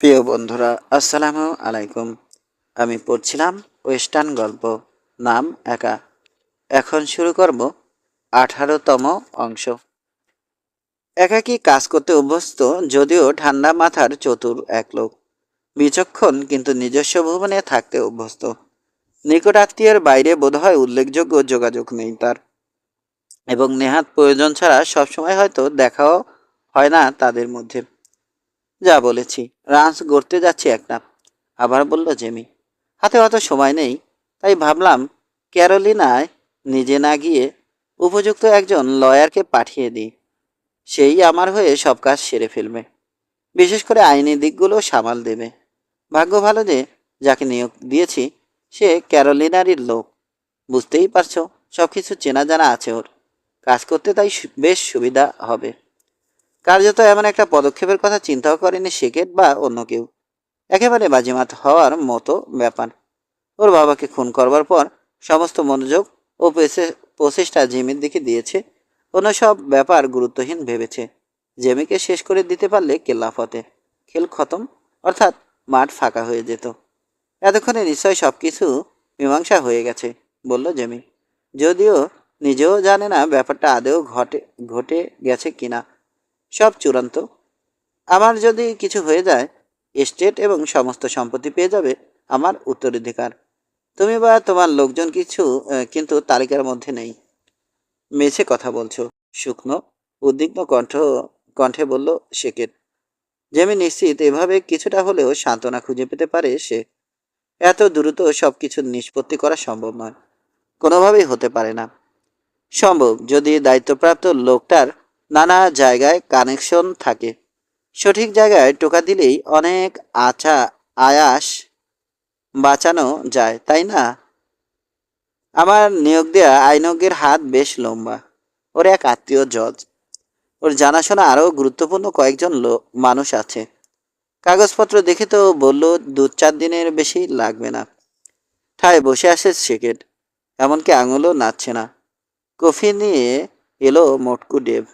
প্রিয় বন্ধুরা, আসসালামু আলাইকুম। আমি পড়ছিলাম ওয়েস্টার্ন গল্প, নাম একা। এখন শুরু করব 18তম অংশ। একাকী কাজ করতে অভ্যস্ত, যদিও ঠান্ডা মাথার চতুর এক লোক। বিচক্ষণ, কিন্তু নিজস্ব ভুবনে থাকতে অভ্যস্ত। নিকট আত্মীয়ের বাইরে বোধহয় উল্লেখযোগ্য যোগাযোগ নেই তার, এবং নেহাত প্রয়োজন ছাড়া সবসময় হয়তো দেখাও হয় না তাদের মধ্যে। যা বলেছি, রাঞ্চ গড়তে যাচ্ছি একটা, আবার বলল জেমি। হাতে অত সময় নেই, তাই ভাবলাম ক্যারোলিনায় নিজে না গিয়ে উপযুক্ত একজন লয়ারকে পাঠিয়ে দিই। সেই আমার হয়ে সব কাজ সেরে ফেলবে, বিশেষ করে আইনি দিকগুলো সামাল দেবে। ভাগ্য ভালো যে যাকে নিয়োগ দিয়েছি সে ক্যারোলিনারই লোক। বুঝতেই পারছো, সব কিছু চেনা জানা আছে ওর। কাজ করতে তাই বেশ সুবিধা হবে। কার্যত এমন একটা পদক্ষেপের কথা চিন্তাও করেনি সেকেট বা অন্য কেউ। একেবারে বাজিমাত হওয়ার মতো ব্যাপার। ওর বাবাকে খুন করবার পর সমস্ত মনোযোগ ও প্রচেষ্টা জেমির দিকে দিয়েছে। অন্য সব ব্যাপার গুরুত্বহীন ভেবেছে। জেমিকে শেষ করে দিতে পারলে কেল্লাফতে, খেল খতম, অর্থাৎ মাঠ ফাঁকা হয়ে যেত। এতক্ষণে নিশ্চয় সব কিছু মীমাংসা হয়ে গেছে, বলল জেমি, যদিও নিজেও জানে না ব্যাপারটা আদেও ঘটে গেছে কিনা। সব চূড়ান্ত। আমার যদি কিছু হয়ে যায়, এস্টেট এবং সমস্ত সম্পত্তি পেয়ে যাবে আমার উত্তরাধিকার। তুমি বা তোমার লোকজন কিছু কিন্তু তালিকার মধ্যে নেই। মেছে কথা বলছো, শুকনো উদ্বিগ্ন কণ্ঠে বলল শেকেট। জেমি নিশ্চিত এভাবে কিছুটা হলেও সান্ত্বনা খুঁজে পেতে পারে সে। এত দ্রুত সব কিছু নিষ্পত্তি করা সম্ভব নয়, কোনোভাবেই হতে পারে না। সম্ভব যদি দায়িত্বপ্রাপ্ত লোকটার নানা জায়গায় কানেকশন থাকে। সঠিক জায়গায় টোকা দিলেই অনেক আয়াস বাঁচানো যায়, তাই না? আমার নিয়োগ দেয়া আইনজ্ঞের হাত বেশ লম্বা। ওর এক আত্মীয় জজ, ওর জানাশোনা আরও গুরুত্বপূর্ণ কয়েকজন মানুষ আছে। কাগজপত্র দেখে তো বলল 2-4 দিনের বেশি লাগবে না। ঠায় বসে আসে সেকেট, এমনকি আঙুলও নাচছে না। কফি নিয়ে এলো মোটকু ডেভ।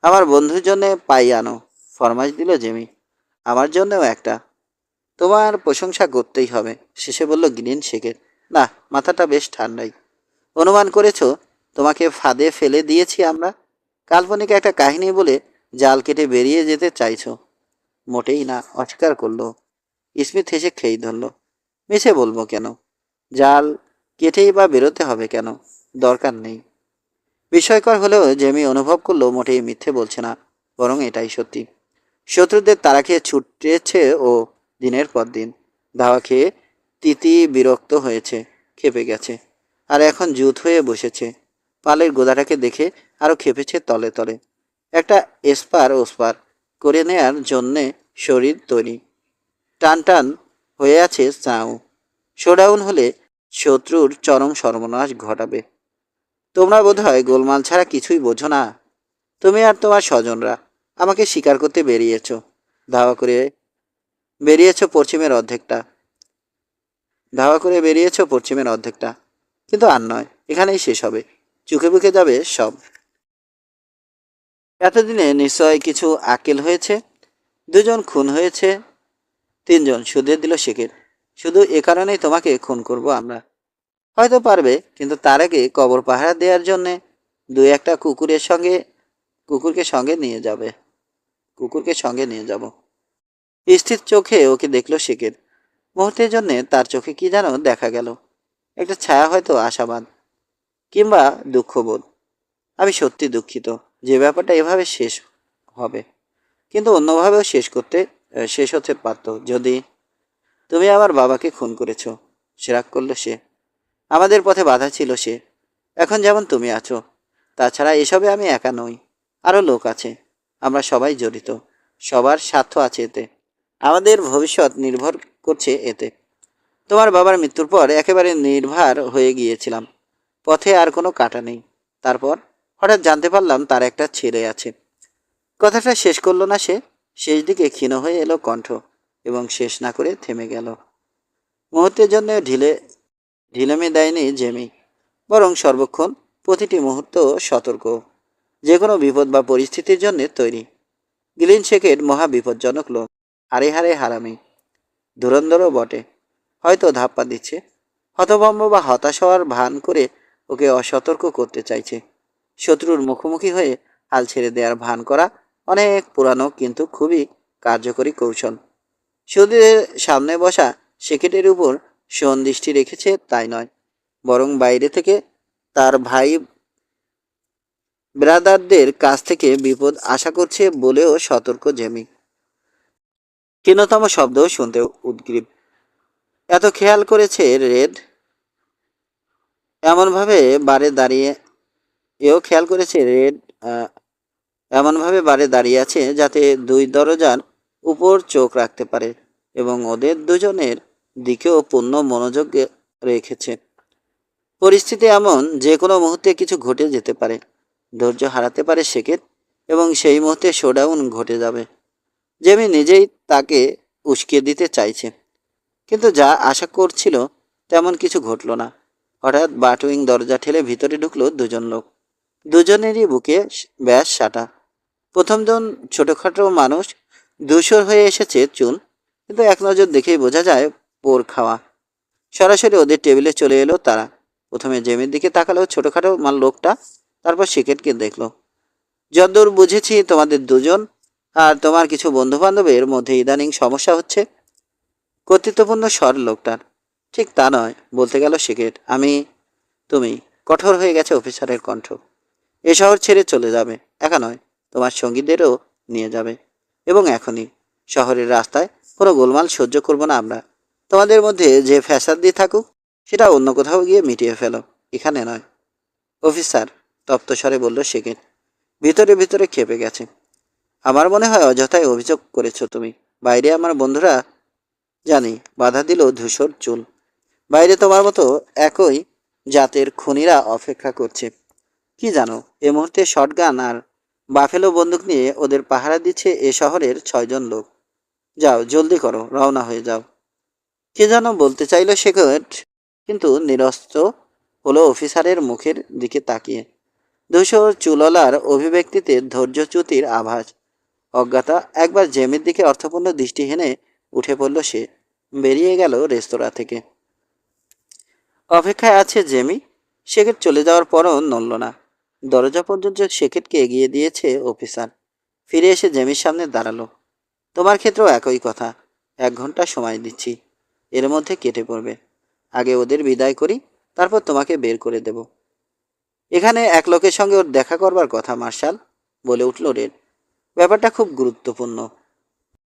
আমার বন্ধুর জন্যে পাই আনো, ফরমাশ দিল জেমি। আমার জন্যও একটা। তোমার প্রশংসা করতেই হবে, শেষে বলল গ্রিন শেকের। না, মাথাটা বেশ ঠান্ডাই। অনুমান করেছ তোমাকে ফাঁদে ফেলে দিয়েছি আমরা? কাল্পনিক একটা কাহিনী বলে জাল কেটে বেরিয়ে যেতে চাইছো? মোটেই না, অস্বীকার করলো। স্মিথ হেসে খেই ধরল। মিছে বলবো কেন? জাল কেটেই বা বেরোতে হবে কেন? দরকার নেই। বিস্ময়কর হলেও জেমি অনুভব করলো মোটেই মিথ্যে বলছে না, বরং এটাই সত্যি। শত্রুদের তাড়া খেয়ে ছুটেছে ও, দিনের পর দিন। ধাওয়া খেয়ে বিরক্ত হয়েছে, খেপে গেছে। আর এখন জুত হয়ে বসেছে। পালের গোদাটাকে দেখে আরও খেপেছে তলে তলে। একটা এসপার ওসপার করে নেয়ার জন্যে শরীর তৈরি। টান টান হয়ে আছে চাউ। শোডাউন হলে শত্রুর চরম সর্বনাশ ঘটাবে। তোমরা বোধহয় গোলমাল ছাড়া কিছুই বোঝো না। তুমি আর তোমার স্বজনরা আমাকে শিকার করতে ধাওয়া করে বেরিয়েছ পশ্চিমের অর্ধেকটা। কিন্তু আর নয়, এখানেই শেষ হবে। চুকে বুকে যাবে সব। এতদিনে নিশ্চয় কিছু আকেল হয়েছে। 2জন খুন হয়েছে, 3জন শুধরে দিল শেখের। শুধু এ কারণেই তোমাকে খুন করব আমরা। হয়তো পারবে, কিন্তু তার আগে কবর পাহারা দেওয়ার জন্যে 2-1টা কুকুরকে সঙ্গে নিয়ে যাবে। কুকুরকে সঙ্গে নিয়ে যাব। স্থির চোখে ওকে দেখল শেখের। মুহূর্তের জন্যে তার চোখে কি যেন দেখা গেল, একটা ছায়া, হয়তো আশাবাদ, কিংবা দুঃখবোধ। আমি সত্যি দুঃখিত যে ব্যাপারটা এভাবে শেষ হবে, কিন্তু অন্যভাবেও শেষ হতে পারত যদি। তুমি আমার বাবাকে খুন করেছ, সে রাগ করল সে। আমাদের পথে বাধা ছিল সে। এখন যেমন তুমি আছো। তাছাড়া এসবে আমি একা নই, আরও লোক আছে। আমরা সবাই জড়িত, সবার স্বার্থ আছে এতে। আমাদের ভবিষ্যৎ নির্ভর করছে এতে। তোমার বাবার মৃত্যুর পর একেবারে নির্ভার হয়ে গিয়েছিলাম। পথে আর কোনো কাঁটা নেই। তারপর হঠাৎ জানতে পারলাম তার একটা ছেলে আছে। কথাটা শেষ করলো না সে। শেষ দিকে ক্ষীণ হয়ে এলো কণ্ঠ, এবং শেষ না করে থেমে গেল। মুহূর্তের জন্য ঢিলেমি দেয়নি জেমি, বরং সর্বক্ষণ, প্রতিটি মুহূর্ত সতর্ক, যে কোনো বিপদ বা পরিস্থিতির জন্য তৈরি। গ্লিন শেকের মহা বিপজ্জনক লোক। হারে হারে হারামি, ধুরন্ধরও বটে। হয়তো ধাপ্পা দিচ্ছে, হতভম্ব বা হতাশ হওয়ার ভান করে ওকে অসতর্ক করতে চাইছে। শত্রুর মুখোমুখি হয়ে হাল ছেড়ে দেওয়ার ভান করা অনেক পুরানো কিন্তু খুবই কার্যকরী কৌশল। শুধু সামনে বসা সেকেটের উপর দৃষ্টি রেখেছে তাই নয়, বরং বাইরে থেকে তার ভাই ব্রাদারদের কাছ থেকে বিপদ আশা করছে বলেও সতর্ক জেমি। ক্ষীণতম শব্দও শুনতে উদ্গ্রীব। এত খেয়াল করেছে রেড এমনভাবে বারে দাঁড়িয়ে এও খেয়াল করেছে রেড আহ, এমনভাবে বারে দাঁড়িয়ে আছে যাতে দুই দরজার উপর চোখ রাখতে পারে এবং ওদের দুজনের দিকেও পূর্ণ মনোযোগ রেখেছে। পরিস্থিতি এমন যে কোনো মুহূর্তে কিছু ঘটে যেতে পারে, ধৈর্য হারাতে পারে সেকেট এবং সেই মুহূর্তে শোডাউন ঘটে যাবে। জেমি নিজেই তাকে উস্কে দিতে চাইছে, কিন্তু যা আশা করছিল তেমন কিছু ঘটল না। হঠাৎ বাটুইং দরজা ঠেলে ভিতরে ঢুকলো দুজন লোক। দুজনেরই বুকে ব্যাস সাটা। প্রথমজন ছোটখাটো মানুষ, ধূসর হয়ে এসেছে চুল, কিন্তু এক নজর দেখেই বোঝা যায় পোর খাওয়া। সরাসরি ওদের টেবিলে চলে এলো তারা। প্রথমে জেমির দিকে তাকালো ছোটখাটো লোকটা, তারপর সিকেটকে দেখলো। যতদূর বুঝেছি তোমাদের দুজন আর তোমার কিছু বন্ধু বান্ধবের মধ্যে ইদানিং সমস্যা হচ্ছে। কর্তৃত্বপূর্ণ স্বর লোকটার। ঠিক তা নয়, বলতে গেল সিকেট। তুমি। কঠোর হয়ে গেছে অফিসারের কণ্ঠ। এ শহর ছেড়ে চলে যাবে, একা নয়, তোমার সঙ্গীদেরও নিয়ে যাবে। এবং এখনই। শহরের রাস্তায় কোনো গোলমাল সহ্য করব না আমরা। তোমাদের মধ্যে যে ফ্যাসাদ দিয়ে থাকুক সেটা অন্য কোথাও গিয়ে মিটিয়ে ফেলো, এখানে নয়। অফিসার, তপ্ত স্বরে বলল সিকেট। ভিতরে ভিতরে খেপে গেছে। আমার মনে হয় অযথাই অভিযোগ করেছো তুমি। বাইরে আমার বন্ধুরা, জানি, বাধা দিল ধূসর চুল। বাইরে তোমার মতো একই জাতের খুনিরা অপেক্ষা করছে। কি জানো, এ মুহূর্তে শটগান আর বাফেলো বন্দুক নিয়ে ওদের পাহারা দিচ্ছে এ শহরের 6 জন লোক। যাও, জলদি করো, রওনা হয়ে যাও। কে যেন বলতে চাইল সেকেট, কিন্তু নিরস্ত্র হলো অফিসারের মুখের দিকে তাকিয়ে। ধূসর চুললার অভিব্যক্তিতে ধৈর্যচ্যুতির আভাস। অজ্ঞাতা একবার জেমির দিকে অর্থপূর্ণ দৃষ্টি হেনে উঠে পড়ল সে। বেরিয়ে গেল রেস্তোরাঁ থেকে। অপেক্ষায় আছে জেমি। সেকেট চলে যাওয়ার পরও নড়ল না। দরজা পর্যন্ত সেকেটকে এগিয়ে দিয়েছে অফিসার। ফিরে এসে জেমির সামনে দাঁড়ালো। তোমার ক্ষেত্রেও একই কথা। 1 ঘন্টা সময় দিচ্ছি, এর মধ্যে কেটে পড়বে। আগে ওদের বিদায় করি, তারপর তোমাকে বের করে দেব। এখানে এক লোকের সঙ্গে ওর দেখা করবার কথা মার্শাল, বলে উঠল রেড। ব্যাপারটা খুব গুরুত্বপূর্ণ।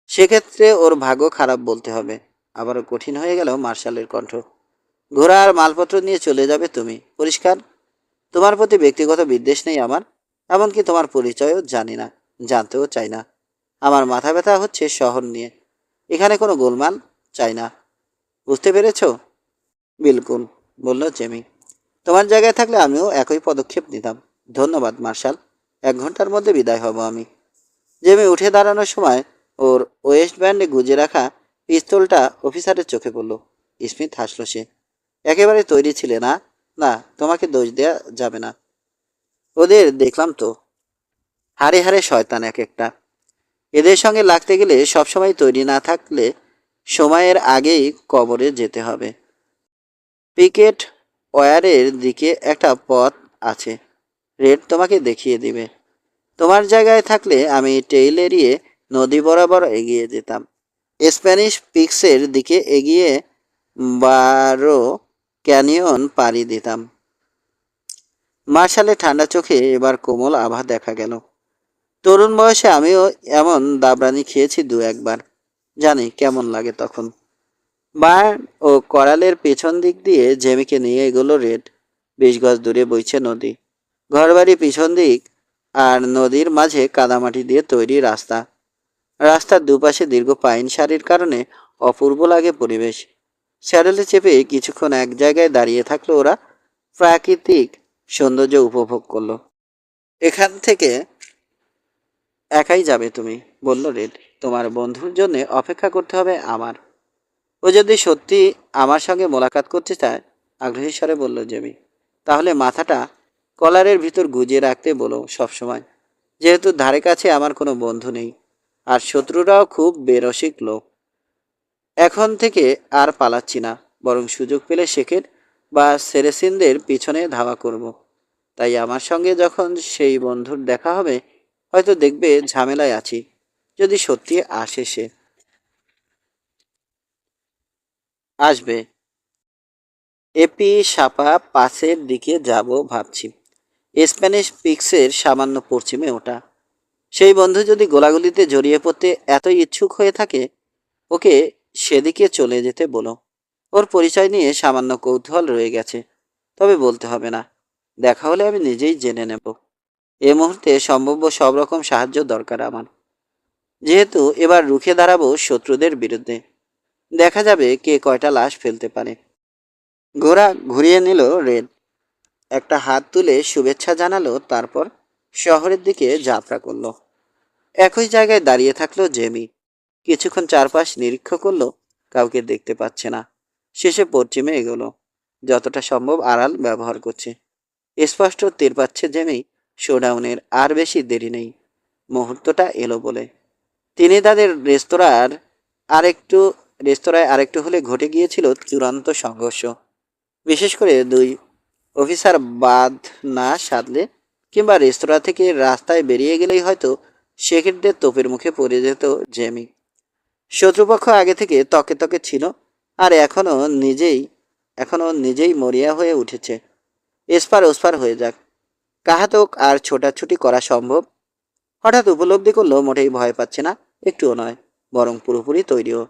সেক্ষেত্রে ওর ভাগ্য খারাপ বলতে হবে। আবারও কঠিন হয়ে গেল মার্শালের কণ্ঠ। ঘোড়া আর মালপত্র নিয়ে চলে যাবে তুমি, পরিষ্কার? তোমার প্রতি ব্যক্তিগত বিদ্বেষ নেই আমার, এমনকি তোমার পরিচয়ও জানি না, জানতেও চাই না। আমার মাথা ব্যথা হচ্ছে শহর নিয়ে। এখানে কোনো গোলমাল চাই না, বুঝতে পেরেছ? বিলকুল, বলল জেমি। তোমার জায়গায় থাকলে আমিও একই পদক্ষেপ নিতাম। ধন্যবাদ মার্শাল, 1 ঘন্টার মধ্যে বিদায় হব আমি। জেমি উঠে দাঁড়ানোর সময় ওর ওয়েস্ট ব্যান্ডে গুজে রাখা পিস্তলটা অফিসারের চোখে পড়ল। স্মিথ হাসল সে। একেবারে তৈরি ছিলে না? না, তোমাকে দোষ দেয়া যাবে না। ওদের দেখলাম তো, হারে হারে শয়তান এক একটা। এদের সঙ্গে লাগতে গেলে সবসময় তৈরি না থাকলে সময়ের আগেই কবরে যেতে হবে। পিকেট ওয়ারের দিকে একটা পথ আছে, রেড তোমাকে দেখিয়ে দিবে। তোমার জায়গায় থাকলে আমি টেইল এড়িয়ে নদী বরাবর এগিয়ে যেতাম, স্প্যানিশ পিক্সের দিকে এগিয়ে বারো ক্যানিয়ন পাড়ি দিতাম। মার্শালের ঠান্ডা চোখে এবার কোমল আভা দেখা গেল। তরুণ বয়সে আমিও এমন দাবরানি খেয়েছি 2-1 বার, জানি কেমন লাগে তখন। বার্ন ও করালের পেছন দিক দিয়ে জেমিকে নিয়ে এগোলো রেড। 20 গজ দূরে বইছে নদী। ঘরবাড়ি পিছন দিক আর নদীর মাঝে কাদামাটি দিয়ে তৈরি রাস্তা। রাস্তার দুপাশে দীর্ঘ পাইন সারির কারণে অপূর্ব লাগে পরিবেশ। স্যাডেলে চেপে কিছুক্ষণ এক জায়গায় দাঁড়িয়ে থাকলো ওরা। প্রাকৃতিক সৌন্দর্য উপভোগ করলো। এখান থেকে একাই যাবে তুমি, বলল রেড। তোমার বন্ধুর জন্য অপেক্ষা করতে হবে আমার। ও যদি সত্যি আমার সঙ্গে মোলাকাত করতে চায়, আগ্রহী স্বরে বলল জেমি, তাহলে মাথাটা কলারের ভিতর গুজিয়ে রাখতে বলো সবসময়। যেহেতু ধারে কাছে আমার কোনো বন্ধু নেই, আর শত্রুরাও খুব বেরসিক লোক। এখন থেকে আর পালাচ্ছি না, বরং সুযোগ পেলে শেখের বা সেরেসিনদের পিছনে ধাওয়া করব। তাই আমার সঙ্গে যখন সেই বন্ধুর দেখা হবে, হয়তো দেখবে ঝামেলায় আছি। যদি সত্যি আসে সে। আসবে। এপি সাপা পাশের দিকে যাব ভাবছি। স্প্যানিশ পিক্সের সামান্য পশ্চিমে ওটা। সেই বন্ধু যদি গোলাগুলিতে জড়িয়ে পড়তে এতই ইচ্ছুক হয়ে থাকে, ওকে সেদিকে চলে যেতে বলো। ওর পরিচয় নিয়ে সামান্য কৌতূহল রয়ে গেছে, তবে বলতে হবে না। দেখা হলে আমি নিজেই জেনে নেব। এ মুহূর্তে সম্ভাব্য সব রকম সাহায্য দরকার আমার, যেহেতু এবার রুখে দাঁড়াবো শত্রুদের বিরুদ্ধে। দেখা যাবে কে কয়টা লাশ ফেলতে পারে। ঘোড়া ঘুরিয়ে নিল রেড। একটা হাত তুলে শুভেচ্ছা জানালো, তারপর শহরের দিকে যাত্রা করলো। একই জায়গায় দাঁড়িয়ে থাকলো জেমি। কিছুক্ষণ চারপাশ নিরীক্ষ করলো, কাউকে দেখতে পাচ্ছে না। শেষে পশ্চিমে এগোলো, যতটা সম্ভব আড়াল ব্যবহার করছে। স্পষ্ট টের পাচ্ছে জেমি শোডাউনের আর বেশি দেরি নেই। মুহূর্তটা এলো বলে। তিনি তাদের আরেকটু রেস্তোরাঁয় আরেকটু হলে ঘটে গিয়েছিল চূড়ান্ত সংঘর্ষ। বিশেষ করে দুই অফিসার বাদ না সাধলে, কিংবা রেস্তোরাঁ থেকে রাস্তায় বেরিয়ে গেলেই হয়তো শেখেরদের তোপের মুখে পড়ে যেত জেমি। শত্রুপক্ষ আগে থেকে তকে তকে ছিল, আর এখনো নিজেই মরিয়া হয়ে উঠেছে। এসপার ওসপার হয়ে যাক, কাহাতক আর ছোটাছুটি করা সম্ভব। হঠাৎ উপলব্ধি করলো মোটেই ভয় পাচ্ছে না, একটুও নয়, বরং পুরোপুরি তৈরিও।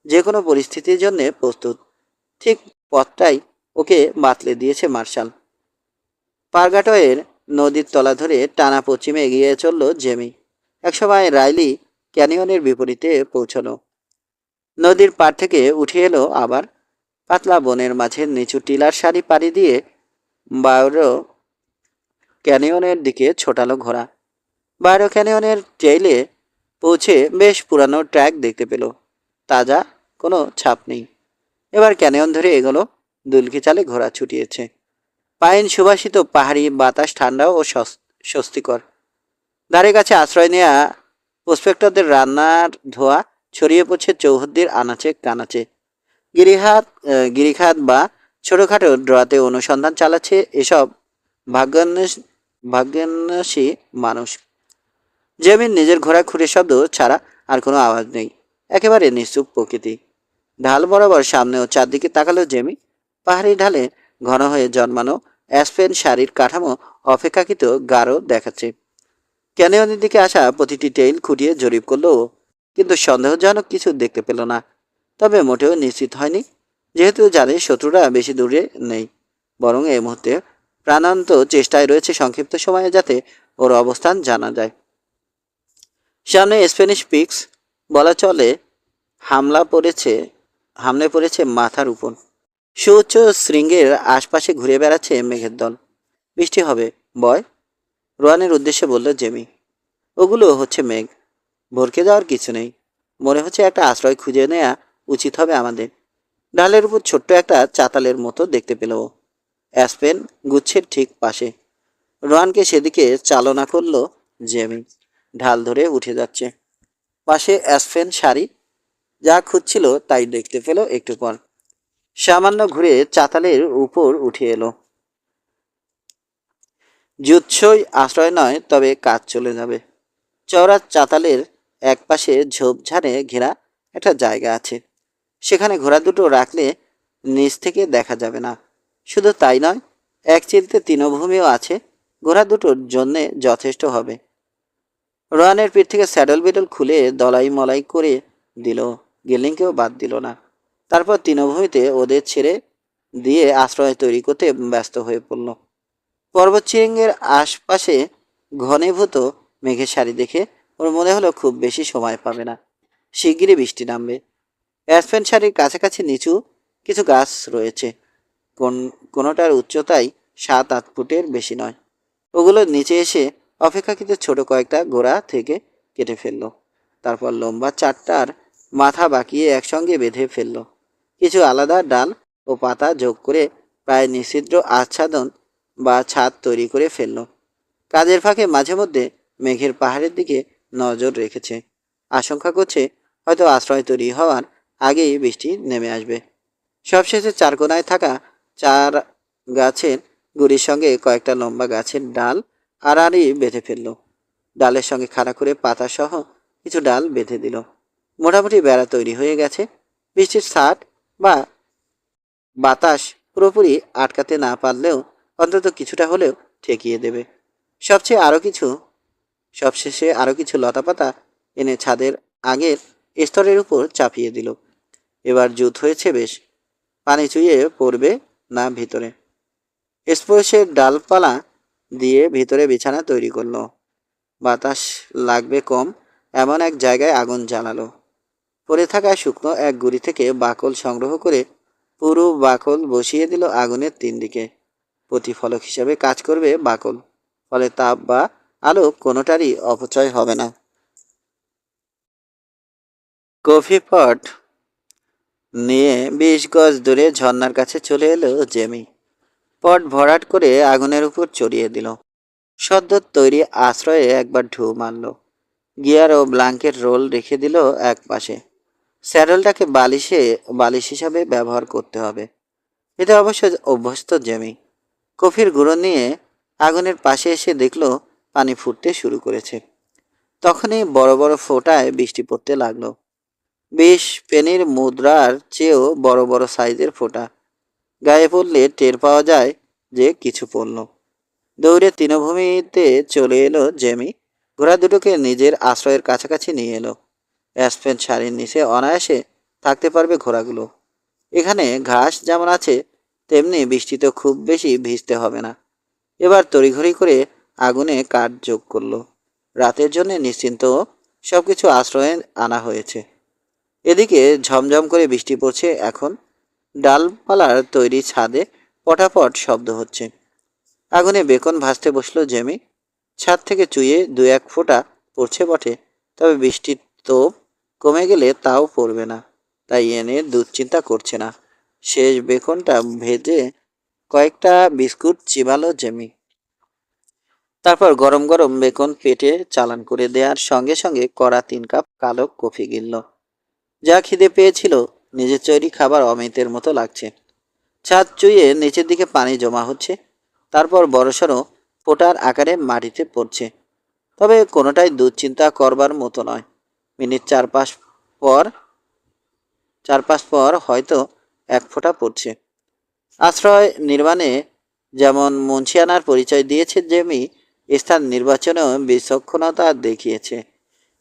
যে কোনো পরিস্থিতির জন্যে প্রস্তুত। ঠিক পথটাই ওকে বাতলে দিয়েছে মার্শাল। পারগাটয়ের নদীর তলা ধরে টানা পশ্চিমে এগিয়ে চলল জেমি। একসময় রাইলি ক্যানিয়নের বিপরীতে পৌঁছলো। নদীর পাড় থেকে উঠে এলো আবার। পাতলা বনের মাঝে নিচু টিলার সারি পাড়ি দিয়ে বায়রো ক্যানিয়নের দিকে ছোটালো ঘোড়া। বায়রো ক্যানিয়নের টেইলে পৌঁছে বেশ পুরানো ট্র্যাক দেখতে পেল। তাজা, কোনো ছাপ নেই। এবার ক্যানিয়ন ধরে এগোলো। দুলকি চালে ঘোড়া ছুটিয়েছে। পাইন সুবাসিত পাহাড়ি বাতাস ঠান্ডা ও স্বস্তিকর। ধারে কাছে আশ্রয় নেয়া প্রসপেক্টরদের রান্নার ধোয়া ছড়িয়ে পড়ছে চৌহদ্দির আনাচে কানাচে। গিরিখাত বা ছোটোখাটো ড্রতে অনুসন্ধান চালাচ্ছে এসব ভাগ্যান্বেষ ভাগ্যান্বেষী মানুষ। জেমির নিজের ঘোড়া খুঁড়ে শব্দ ছাড়া আর কোনো আওয়াজ নেই। একেবারে নিশ্চুপ প্রকৃতি। ঢাল বরাবর সামনে ও চারদিকে তাকালো জেমি। পাহাড়ি ঢালে ঘন হয়ে জন্মানো অ্যাসপেন শাড়ির কাঠামো অপেক্ষাকৃত গাঢ় দেখাচ্ছে। ক্যানিয়নের দিকে আসা প্রতিটি টেইল খুঁটিয়ে জরিপ করলো ও, কিন্তু সন্দেহজনক কিছু দেখতে পেল না। তবে মোটেও নিশ্চিত হয়নি, যেহেতু জানে শত্রুরা বেশি দূরে নেই। বরং এই মুহূর্তে প্রাণান্ত চেষ্টায় রয়েছে সংক্ষিপ্ত সময়ে যাতে ওর অবস্থান জানা যায়। সামনে স্প্যানিশ পিক্স, বলা চলে হামলে পড়েছে মাথার উপর। সুউচ্চ শৃঙ্গের আশপাশে ঘুরে বেড়াচ্ছে মেঘের দল। বৃষ্টি হবে বয়, রোয়ানের উদ্দেশ্যে বলল জেমি। ওগুলো হচ্ছে মেঘ, ভরকে যাওয়ার কিছু নেই। মনে হচ্ছে একটা আশ্রয় খুঁজে নেওয়া উচিত হবে আমাদের। ঢালের উপর ছোট্ট একটা চাতালের মতো দেখতে পেল ও, অ্যাসপেন গুচ্ছের ঠিক পাশে। রোয়ানকে সেদিকে চালনা করল জেমি। ঢাল ধরে উঠে যাচ্ছে। পাশে অ্যাসপেন শাড়ি। যা খুঁজছিল তাই দেখতে পেল একটু পর। সামান্য ঘুরে চাতালের উপর উঠে এলো। জুৎসই আশ্রয় নয়, তবে কাজ চলে যাবে। চওড়া চাতালের একপাশে ঝোপঝাড়ে ঘেরা একটা জায়গা আছে। সেখানে ঘোড়া দুটো রাখলে নিচ থেকে দেখা যাবে না। শুধু তাই নয়, এক চিলতে তৃণভূমিও আছে। ঘোড়া দুটোর জন্যে যথেষ্ট হবে। রোয়ানের পিঠ থেকে স্যাডল বিডল খুলে দলাই মলাই করে দিল, গেলিংকেও বাদ দিল না। তারপর তৃণভূমিতে ওদের ছেড়ে দিয়ে আশ্রয় তৈরি করতে ব্যস্ত হয়ে পড়ল। পর্বত শৃঙ্গের আশপাশে ঘনীভূত মেঘের সারি দেখে ওর মনে হলো খুব বেশি সময় পাবে না, শিগগিরই বৃষ্টি নামবে। অ্যাসপেন সারির কাছাকাছি নিচু কিছু গাছ রয়েছে। কোনোটার উচ্চতায় 7-8 ফুটের বেশি নয়। ওগুলোর নিচে এসে অপেক্ষাকৃত ছোট কয়েকটা গোড়া থেকে কেটে ফেললো। তারপর লম্বা চারটার মাথা বাঁকিয়ে একসঙ্গে বেঁধে ফেললো। কিছু আলাদা ডাল ও পাতা যোগ করে প্রায় নিষিদ্ধ আচ্ছাদন বা ছাদ তৈরি করে ফেলল। কাজের ফাঁকে মাঝে মধ্যে মেঘের পাহাড়ের দিকে নজর রেখেছে। আশঙ্কা করছে হয়তো আশ্রয় তৈরি হওয়ার আগেই বৃষ্টি নেমে আসবে। সবশেষে চারকোনায় থাকা চার গাছের গুড়ির সঙ্গে কয়েকটা লম্বা গাছের ডাল আড়াআড়ি বেঁধে ফেলল। ডালের সঙ্গে খাড়া করে পাতা সহ কিছু ডাল বেঁধে দিল। মোটামুটি বেড়া তৈরি হয়ে গেছে। বৃষ্টির ছাট বা বাতাস পুরোপুরি আটকাতে না পারলেও অন্তত কিছুটা হলেও ঠেকিয়ে দেবে। সবচেয়ে আরও কিছু সবশেষে আরও কিছু লতাপাতা এনে ছাদের আগের স্তরের উপর চাপিয়ে দিল। এবার জুত হয়েছে বেশ। পানি চুইয়ে পড়বে না ভিতরে। স্পর্শের ডালপালা দিয়ে ভিতরে বিছানা তৈরি করলো। বাতাস লাগবে কম এমন এক জায়গায় আগুন জ্বালালো। পড়ে থাকা শুকনো এক গুঁড়ি থেকে বাকল সংগ্রহ করে পুরো বাকল বসিয়ে দিল আগুনের 3 দিকে। প্রতিফলক হিসাবে কাজ করবে বাকল, ফলে তাপ বা আলো কোনোটারই অপচয় হবে না। কফি পট নিয়ে 20 গজ দূরে ঝর্ণার কাছে চলে এলো জেমি। পট ভরাট করে আগুনের উপর চড়িয়ে দিল। সদ্য তৈরি আশ্রয়ে একবার ঢু মারল। গিয়ার ও ব্ল্যাঙ্কেট রোল রেখে দিল এক পাশে। স্যাডেলটাকে বালিশ হিসাবে ব্যবহার করতে হবে। এতে অবশ্য অভ্যস্ত জেমি। কফির গুঁড়ো নিয়ে আগুনের পাশে এসে দেখল পানি ফুটতে শুরু করেছে। তখনই বড় বড় ফোঁটায় বৃষ্টি পড়তে লাগলো। 20 পেনির মুদ্রার চেয়েও বড় বড় সাইজের ফোঁটা। গায়ে পড়লে টের পাওয়া যায় যে কিছু পড়ল। দৌড়ে তৃণভূমিতে চলে এলো জেমি। ঘোড়া দুটোকে নিজের আশ্রয়ের কাছাকাছি নিয়ে এলো। অ্যাসপেন শাড়ির নিচে অনায়াসে থাকতে পারবে ঘোড়াগুলো। এখানে ঘাস যেমন আছে তেমনি বৃষ্টিতে খুব বেশি ভিজতে হবে না। এবার তড়িঘড়ি করে আগুনে কাঠ যোগ করলো। রাতের জন্য নিশ্চিন্ত সবকিছু আশ্রয়ে আনা হয়েছে। এদিকে ঝমঝম করে বৃষ্টি পড়ছে এখন। ডালপালার তৈরি ছাদে পটাপট শব্দ হচ্ছে। আগুনে বেকন ভাজতে বসলো জেমি। ছাদ থেকে চুইয়ে 2-1 ফোঁটা পড়ছে বটে, তবে বৃষ্টির তোপ কমে গেলে তাও পড়বে না, তাই এনে দুশ্চিন্তা করছে না। শেষ বেকনটা ভেজে কয়েকটা বিস্কুট চিবালো জেমি। তারপর গরম গরম বেকন পেটে চালান করে দেওয়ার সঙ্গে সঙ্গে কড়া 3 কাপ কালো কফি গিলল। যা খিদে পেয়েছিল, নিজের তৈরি খাবার অমৃতের মতো লাগছে। ছাদ চুইয়ে নিচের দিকে পানি জমা হচ্ছে, তারপর বড়সড় ফোঁটার আকারে মাটিতে পড়ছে। তবে কোনোটাই দুশ্চিন্তা করবার মতো নয়। মিনিট 4-5 পর হয়তো 1 ফোঁটা পড়ছে। আশ্রয় নির্মাণে যেমন মুন্সিয়ানার পরিচয় দিয়েছে জেমি, স্থান নির্বাচনেও বিচক্ষণতা দেখিয়েছে।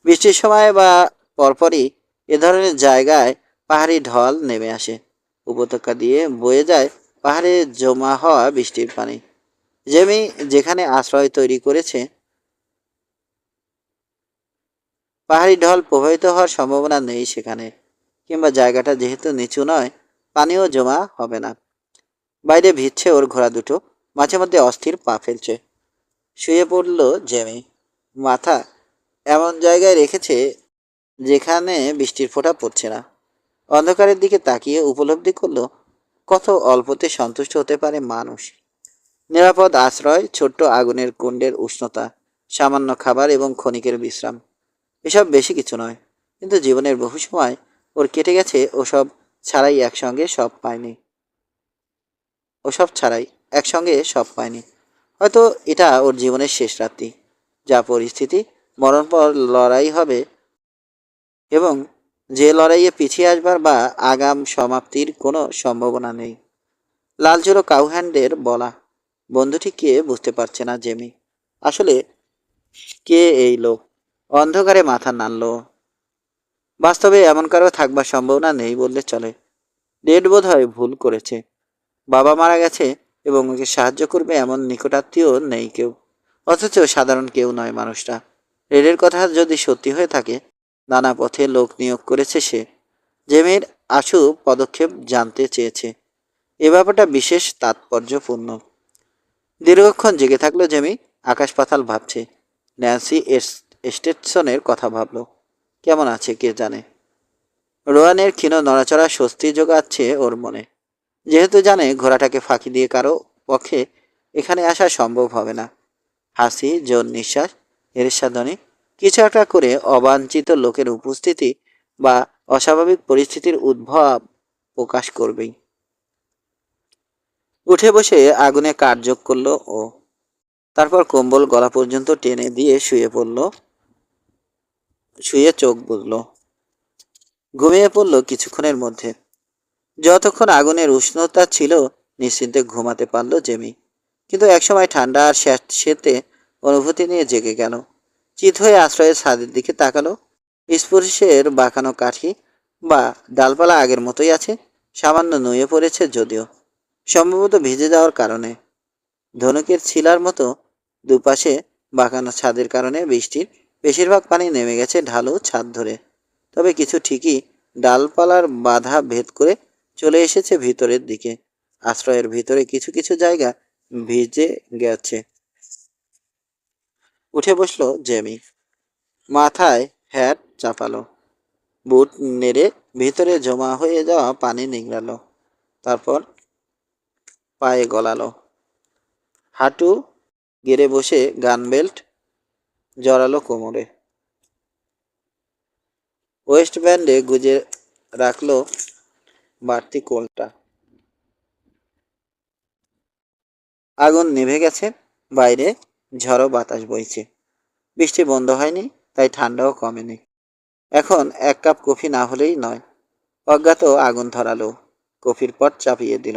বৃষ্টির সময় বা পরপরই এ ধরনের জায়গায় পাহাড়ি ঢল নেমে আসে। উপত্যকা দিয়ে বয়ে যায় পাহাড়ে জমা হওয়া বৃষ্টির পানি। জেমি যেখানে আশ্রয় তৈরি করেছে, পাহাড়ি ঢল প্রবাহিত হওয়ার সম্ভাবনা নেই সেখানে, কিংবা জায়গাটা যেহেতু নিচু নয়, পানিও জমা হবে না। বাইরে ভিজছে ওর ঘোড়া দুটো, মাঝে মধ্যে অস্থির পা ফেলছে। শুয়ে পড়ল জেমি। মাথা এমন জায়গায় রেখেছে যেখানে বৃষ্টির ফোঁটা পড়ছে না। অন্ধকারের দিকে তাকিয়ে উপলব্ধি করলো কত অল্পতে সন্তুষ্ট হতে পারে মানুষ। নিরাপদ আশ্রয়, ছোট্ট আগুনের কুণ্ডের উষ্ণতা, সামান্য খাবার এবং ক্ষণিকের বিশ্রাম। এসব বেশি কিছু নয়, কিন্তু জীবনের বহু সময় ওর কেটে গেছে ওসব ছাড়াই একসঙ্গে সব পায়নি। ওসব ছাড়াই একসঙ্গে সব পায়নি। হয়তো এটা ওর জীবনের শেষ রাত্রি। যা পরিস্থিতি, মরণপর লড়াই হবে, এবং যে লড়াইয়ে পিছিয়ে আসবার বা আগাম সমাপ্তির কোনো সম্ভাবনা নেই। লালচুরো কাউহ্যান্ডের বলা বন্ধুটি কে বুঝতে পারছে না জেমি। আসলে কে এই লোক? অন্ধকারে মাথা নাড়ল। বাস্তবে এমন কারো থাকবার সম্ভাবনা নেই বললে চলে। ডেড বোধ হয় ভুল করেছে। বাবা মারা গেছে এবং ওকে সাহায্য করবে এমন নিকটাত্মীয় নেই কেউ। অথচ সাধারণ কেউ নয় মানুষটা। রেডের কথা যদি সত্যি হয়ে থাকে, নানা পথে লোক নিয়োগ করেছে সে। জেমির আশু পদক্ষেপ জানতে চেয়েছে। এ ব্যাপারটা বিশেষ তাৎপর্যপূর্ণ। দীর্ঘক্ষণ জেগে থাকলো জেমি। আকাশ পাতাল ভাবছে। ন্যান্সি স্টেটসনের কথা ভাবল। কেমন আছে কে জানে। রোয়ানের ক্ষীণ নড়াচড়া স্বস্তি যোগাচ্ছে ওর মনে। যেহেতু জানে ঘোড়াটাকে ফাঁকি দিয়ে কারো পক্ষে এখানে আসা সম্ভব হবে না। হাসি, জোর নিঃশ্বাস, ঈর্ষাধ্বনি, কিছু একটা করে অবাঞ্ছিত লোকের উপস্থিতি বা অস্বাভাবিক পরিস্থিতির উদ্ভব প্রকাশ করবেই। উঠে বসে আগুনে কাঠ যোগ করলো ও। তারপর কম্বল গলা পর্যন্ত টেনে দিয়ে শুয়ে পড়ল। শুয়ে চোখ বুজল, ঘুমিয়ে পড়ল কিছুক্ষণের মধ্যে। যতক্ষণ আগুনের উষ্ণতা ছিল নিশ্চিন্তে ঘুমাতে পারল জেমি। কিন্তু একসময় ঠান্ডা আর স্যাঁতসেঁতে অনুভূতি নিয়ে জেগে গেল। চিত হয়ে আশ্রয়ের ছাদের দিকে তাকালো। স্পর্শের বাঁকানো কাঠি বা ডালপালা আগের মতোই আছে, সামান্য নুয়ে পড়েছে যদিও, সম্ভবত ভিজে যাওয়ার কারণে। ধনুকের ছিলার মতো দুপাশে বাঁকানো ছাদের কারণে বৃষ্টির বেশিরভাগ পানি নেমে গেছে ঢালু ছাদ ধরে। তবে কিছু ঠিকই ডালপালার বাধা ভেদ করে চলে এসেছে ভিতরের দিকে। আশ্রয়ের ভিতরে কিছু কিছু জায়গা ভিজে গেছে। উঠে বসলো জেমি, মাথায় হ্যাট চাপালো, বুট নেড়ে ভিতরে জমা হয়ে যাওয়া পানি নিংড়ালো। তারপর পায়ে গলালো, হাঁটু গেড়ে বসে গান বেল্ট জড়ালো কোমরে, ওয়েস্ট ব্যান্ডে গুজে রাখলো বাড়তি কোলটা। আগুন নিভে গেছে, বাইরে ঝড়ো বাতাস বইছে। বৃষ্টি বন্ধ হয়নি, তাই ঠান্ডাও কমেনি। এখন এক কাপ কফি না হলেই নয়। অজ্ঞাত আগুন ধরালো, কফির পট চাপিয়ে দিল।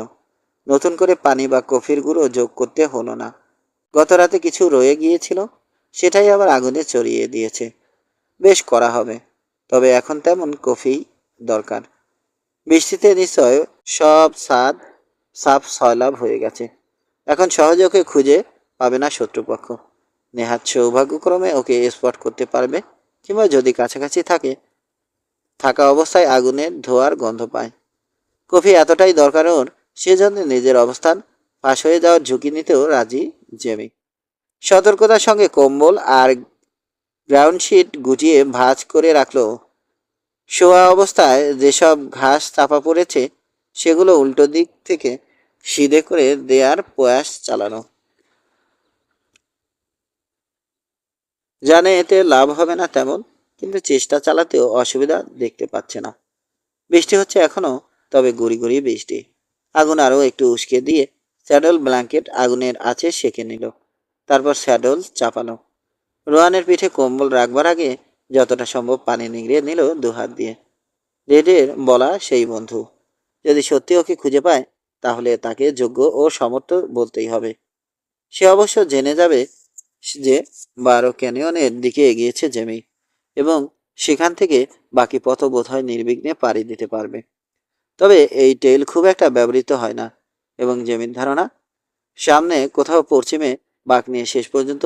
নতুন করে পানি বা কফির গুঁড়ো যোগ করতে হলো না। গত রাতে কিছু রয়ে গিয়েছিল, সেটাই আবার আগুনে চড়িয়ে দিয়েছে। বেশ করা হবে, তবে এখন তেমন কফি দরকার। বৃষ্টিতে নিশ্চয় সব ছাদ সাফ সয়লাভ হয়ে গেছে। এখন সহজে ওকে খুঁজে পাবে না শত্রুপক্ষ। নেহাত সৌভাগ্যক্রমে ওকে স্পট করতে পারবে, কিংবা যদি কাছাকাছি থাকা অবস্থায় আগুনের ধোয়ার গন্ধ পায়। কফি এতটাই দরকার ওর, সেজন্য নিজের অবস্থান ফাঁস হয়ে যাওয়ার ঝুঁকি নিতেও রাজি জেমি। সতর্কতার সঙ্গে কম্বল আর গ্রাউন্ড শিট গুটিয়ে ভাঁজ করে রাখলো। শোয়া অবস্থায় যেসব ঘাস চাপা পড়েছে সেগুলো উল্টো দিক থেকে সিধে করে দেয়ার প্রয়াস চালানো। জানে এতে লাভ হবে না তেমন, কিন্তু চেষ্টা চালাতেও অসুবিধা দেখতে পাচ্ছে না। বৃষ্টি হচ্ছে এখনো, তবে গুড়ি গুড়ি বৃষ্টি। আগুন আরও একটু উস্কে দিয়ে স্যাডল ব্ল্যাঙ্কেট আগুনের আছে সেঁকে নিল। তারপর স্যাডল চাপালো। রোহানের পিঠে কম্বল রাখবার আগে যতটা সম্ভব পানি নিংড়ে নিল দুহাত দিয়ে। রেডের বলা সেই বন্ধু যদি সত্যি ওকে খুঁজে পায়, তাহলে তাকে যোগ্য ও সমর্থ বলতেই হবে। সে অবশ্য জেনে যাবে যে বারো ক্যানিয়নের দিকে এগিয়েছে জেমি, এবং সেখান থেকে বাকি পথ বোধহয় নির্বিঘ্নে পাড়ি দিতে পারবে। তবে এই টেইল খুব একটা ব্যবহৃত হয় না, এবং জেমির ধারণা সামনে কোথাও পশ্চিমে বাঁক নিয়ে শেষ পর্যন্ত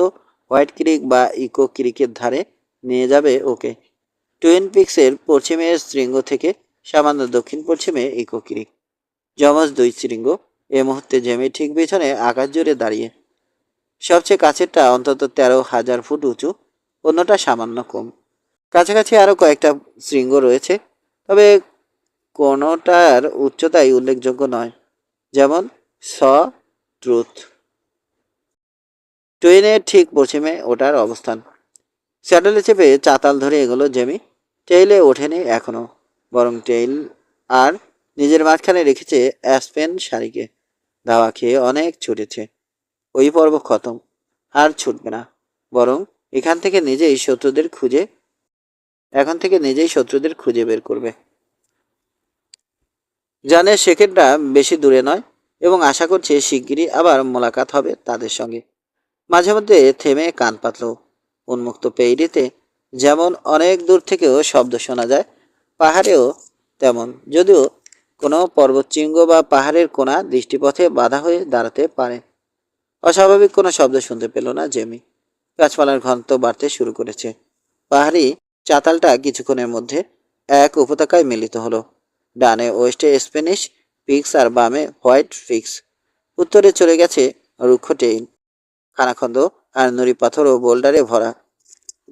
হোয়াইট ক্রিক বা ইকো ক্রিকের ধারে নিয়ে যাবে ওকে। টুইন পিক্সের পশ্চিমের শৃঙ্গ থেকে সামান্য দক্ষিণ পশ্চিমে ইকো ক্রিক, যমজ দুই শৃঙ্গ। এ মুহূর্তে জেমি ঠিক পিছনে আকাশ জুড়ে দাঁড়িয়ে। সবচেয়ে কাছেরটা অন্তত 13,000 ফুট উঁচু, অন্যটা সামান্য কম। কাছাকাছি আরও কয়েকটা শৃঙ্গ রয়েছে, তবে কোনোটার উচ্চতাই উল্লেখযোগ্য নয়, যেমন স ট্রুথ। টুইনের ঠিক পশ্চিমে ওটার অবস্থান। স্যাডেলে চেপে চাতাল ধরে এগোলো জেমি। টেইলে ওঠেনি এখনো, বরং টেইল আর নিজের মাঝখানে রেখেছে অ্যাসপেন শাড়িকে। ধাওয়া খেয়ে অনেক ছুটেছে, ওই পর্ব খতম, আর ছুটবে না। বরং এখন থেকে নিজেই শত্রুদের খুঁজে বের করবে। জানে সেকেন্ডটা বেশি দূরে নয়, এবং আশা করছে শিগগিরই আবার মোলাকাত হবে তাদের সঙ্গে। মাঝে মধ্যে থেমে কান পাতল। উন্মুক্ত পেইরিতে যেমন অনেক দূর থেকেও শব্দ শোনা যায়, পাহাড়েও তেমন, যদিও কোনো পর্বতশৃঙ্গ বা পাহাড়ের কোণা দৃষ্টিপথে বাধা হয়ে দাঁড়াতে পারে। অস্বাভাবিক কোনো শব্দ শুনতে পেল না জেমি। গাছপালার ঘনত্ব বাড়তে শুরু করেছে। পাহাড়ি চাতালটা কিছুক্ষণের মধ্যে এক উপত্যকায় মিলিত হলো। ডানে ওয়েস্টে স্প্যানিশ পিক্স আর বামে হোয়াইট পিক্স। উত্তরে চলে গেছে রুক্ষ টেইল, খানাখন্দ আর নুড়ি পাথর ও বোল্ডারে ভরা।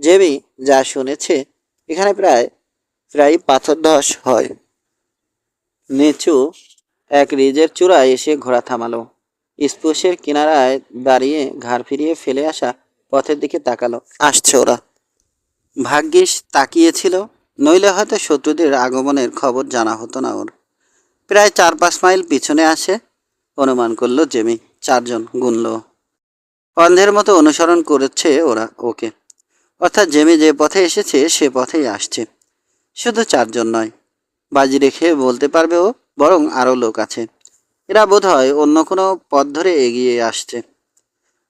জেমি যা শুনেছে, এখানে প্রায় প্রায় পাথর ধস হয়। নিচু এক রিজের চূড়ায় এসে ঘোড়া থামালো। স্পোর্শের কিনারায় দাঁড়িয়ে ঘাড় ফিরিয়ে ফেলে আসা পথের দিকে তাকালো। আসছে ওরা। ভাগ্যিস তাকিয়েছিল, নইলে হয়তো শত্রুদের আগমনের খবর জানা হতো না ওর। প্রায় 4-5 মাইল পিছনে আসে, অনুমান করলো জেমি। 4 জন গুনল। অন্ধের মতো অনুসরণ করেছে ওরা ওকে। অর্থাৎ জেমি যে পথে এসেছে সে পথেই আসছে। শুধু 4 জন নয়, বাজি রেখে বলতে পারবে ও, বরং আরও লোক আছে। এরা বোধহয় অন্য কোনো পথ ধরে এগিয়ে আসছে।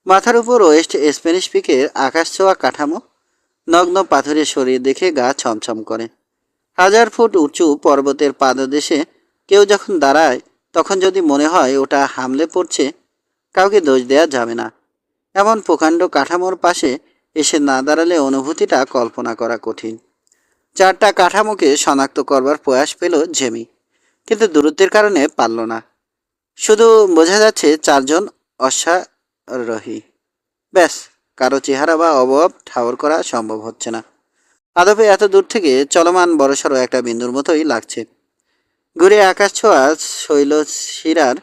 মাথার উপর ওয়েস্ট স্প্যানিশ পিকের আকাশ ছোঁয়া কাঠামো, নগ্ন পাথরের শরীর দেখে গা ছমছম করে। 1000 ফুট উঁচু পর্বতের পাদদেশে কেউ যখন দাঁড়ায়, তখন যদি মনে হয় ওটা হামলে পড়ছে, কাউকে দোষ দেয়া যাবে না। এমন প্রকাণ্ড কাঠামোর পাশে এসে না দাঁড়ালে অনুভূতিটা কল্পনা করা কঠিন। 4টা কাঠামোকে শনাক্ত করবার প্রয়াস পেল জেমি, কিন্তু দূরত্বের কারণে পারল না। শুধু বোঝা যাচ্ছে 4 জন অশ্বারোহী। ব্যাস, কারো চেহারা বা অবয়ব ঠাউর করা সম্ভব হচ্ছে না। আদপে এত দূর থেকে চলমান বড়সড় একটা বিন্দুর মতোই লাগছে। ঘুরে আকাশ ছোঁয়া শৈলশিরার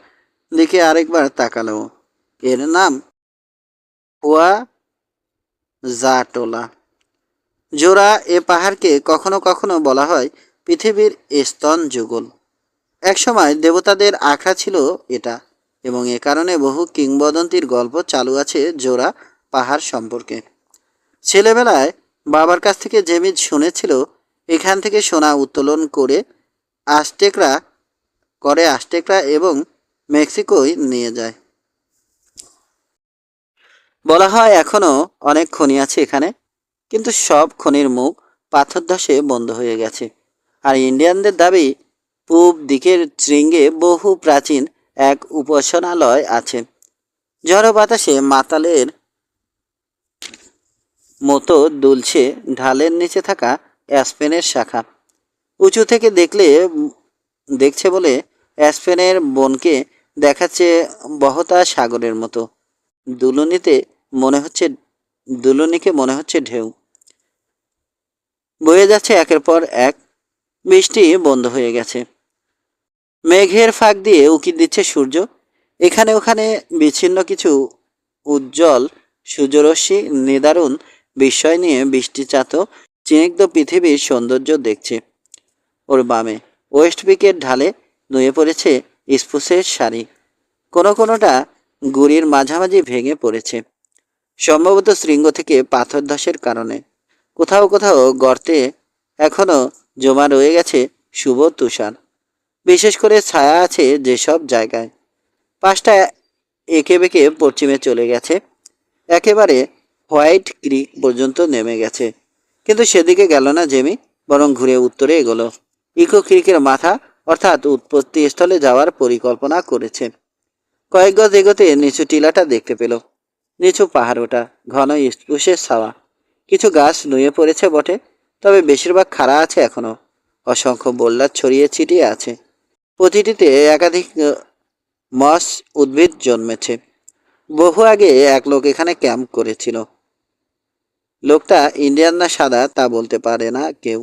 দিকে আরেকবার তাকালো। এর নাম হুয়া জাটোলা। জোড়া এ পাহাড়কে কখনো কখনো বলা হয় পৃথিবীর স্তন যুগল। একসময় দেবতাদের আখড়া ছিল এটা, এবং এ কারণে বহু কিংবদন্তির গল্প চালু আছে জোড়া পাহাড় সম্পর্কে। ছেলেবেলায় বাবার কাছ থেকে জেমি শুনেছিল এখান থেকে সোনা উত্তোলন আস্টেকরা আস্টেকরা এবং মেক্সিকোয় নিয়ে যায়। বলা হয় এখনও অনেক খনি আছে এখানে, কিন্তু সব খনির মুখ পাথর ধসে বন্ধ হয়ে গেছে। আর ইন্ডিয়ানদের দাবি পূব দিকের শৃঙ্গে বহু প্রাচীন এক উপাসনালয় আছে। ঝড়ো বাতাসে মাতালের মতো দুলছে ঢালের নিচে থাকা অ্যাসপেনের শাখা। উঁচু থেকে দেখছে বলে অ্যাসপেনের বনকে দেখাচ্ছে বহতা সাগরের মতো। দুলুনিতে মনে হচ্ছে দুলুনিকে মনে হচ্ছে ঢেউ বয়ে যাচ্ছে একের পর এক। বৃষ্টি বন্ধ হয়ে গেছে। মেঘের ফাঁক দিয়ে উকি দিচ্ছে সূর্য। এখানে ওখানে বিচ্ছিন্ন কিছু উজ্জ্বল সূর্যরশ্মি নিদারুণ বিস্ময় নিয়ে বৃষ্টিচাত চিনিগ্ধ পৃথিবীর সৌন্দর্য দেখছে। ওর বামে ওয়েস্ট পিকের ঢালে নুয়ে পড়েছে স্পুসের সারি। কোনোটা গুড়ির মাঝামাঝি ভেঙে পড়েছে, সম্ভবত শৃঙ্গ থেকে পাথর ধসের কারণে। কোথাও কোথাও গর্তে এখনও জমা রয়ে গেছে শুভ তুষার। বিশেষ করে ছায়া আছে যেসব জায়গায়। পাশটা এঁকে বেঁকে পশ্চিমে চলে গেছে, একেবারে হোয়াইট ক্রিক পর্যন্ত নেমে গেছে। কিন্তু সেদিকে গেল না জেমি, বরং ঘুরে উত্তরে এগোলো। ইকো ক্রিকের মাথা অর্থাৎ উৎপত্তি স্থলে যাওয়ার পরিকল্পনা করেছে। কয়েক গজ এগোতে নিচু টিলাটা দেখতে পেল। নিচু পাহাড় ওটা, ঘন স্পুসের ছাওয়া। কিছু গাছ নুয়ে পড়েছে বটে, তবে বেশিরভাগ খাড়া আছে এখনো। অসংখ্য বোল্ডার ছড়িয়ে ছিটিয়ে আছে। প্রতিটিতে একাধিক মস উদ্ভিদ জন্মেছে। বহু আগে এক লোক এখানে ক্যাম্প করেছিল। লোকটা ইন্ডিয়ান না সাদা তা বলতে পারে না কেউ,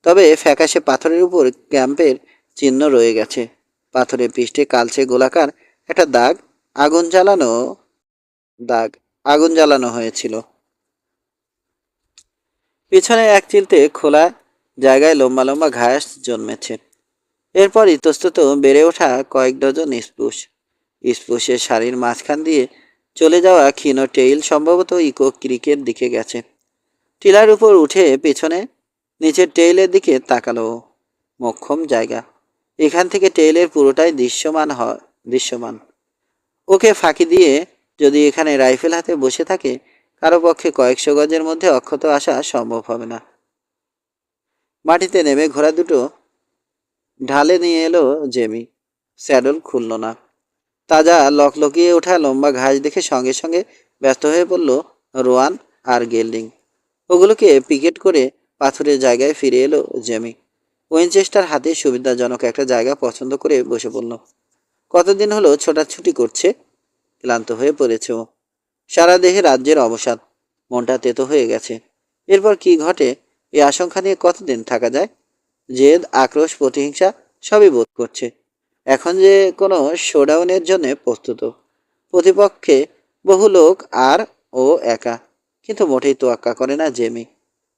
তবে ফ্যাকাশে পাথরের উপর ক্যাম্পের চিহ্ন রয়ে গেছে। পাথরের পৃষ্ঠে কালচে গোলাকার একটা আগুন জ্বালানো হয়েছিল। পিছনে এক চিলতে খোলা জায়গায় লম্বা লম্বা ঘাস জন্মেছে। এরপর ইতস্তত বেড়ে ওঠা কয়েক ডজন স্পুসের সারির মাঝখান দিয়ে চলে যাওয়া ক্ষীণ টেইল সম্ভবত ইকো ক্রিকের দিকে গেছে। টিলার উপর উঠে পেছনে নিচের টেইলের দিকে তাকালো। মোক্ষম জায়গা। এখান থেকে টেইলের পুরোটাই দৃশ্যমান। ওকে ফাঁকি দিয়ে যদি এখানে রাইফেল হাতে বসে থাকে, কারো পক্ষে কয়েকশো গজের মধ্যে অক্ষত আসা সম্ভব হবে না। মাটিতে নেমে ঘোড়া দুটো ঢালে নিয়ে এলো জেমি। স্যাডল খুলল না। তাজা লকলকিয়ে ওঠা লম্বা ঘাস দেখে সঙ্গে সঙ্গে ব্যস্ত হয়ে পড়ল রোয়ান আর গেল্ডিং। ওগুলোকে পিকেট করে পাথরের জায়গায় ফিরে এলো জেমি। উইনচেস্টার হাতে সুবিধাজনক একটা জায়গা পছন্দ করে বসে পড়ল। কতদিন হলো ছোটাছুটি করছে, ক্লান্ত হয়ে পড়েছে ও। সারা দেহে রাজ্যের অবসাদ, মনটা তেতো হয়ে গেছে। এরপর কি ঘটে এই আশঙ্কা নিয়ে কতদিন থাকা যায়। জেদ, আক্রোশ, প্রতিহিংসা সবই বোধ করছে। এখন যে কোনো শোডাউনের জন্য প্রস্তুত। প্রতিপক্ষে বহু লোক আর ও একা, কিন্তু মোটেই তোয়াক্কা করে না জেমি।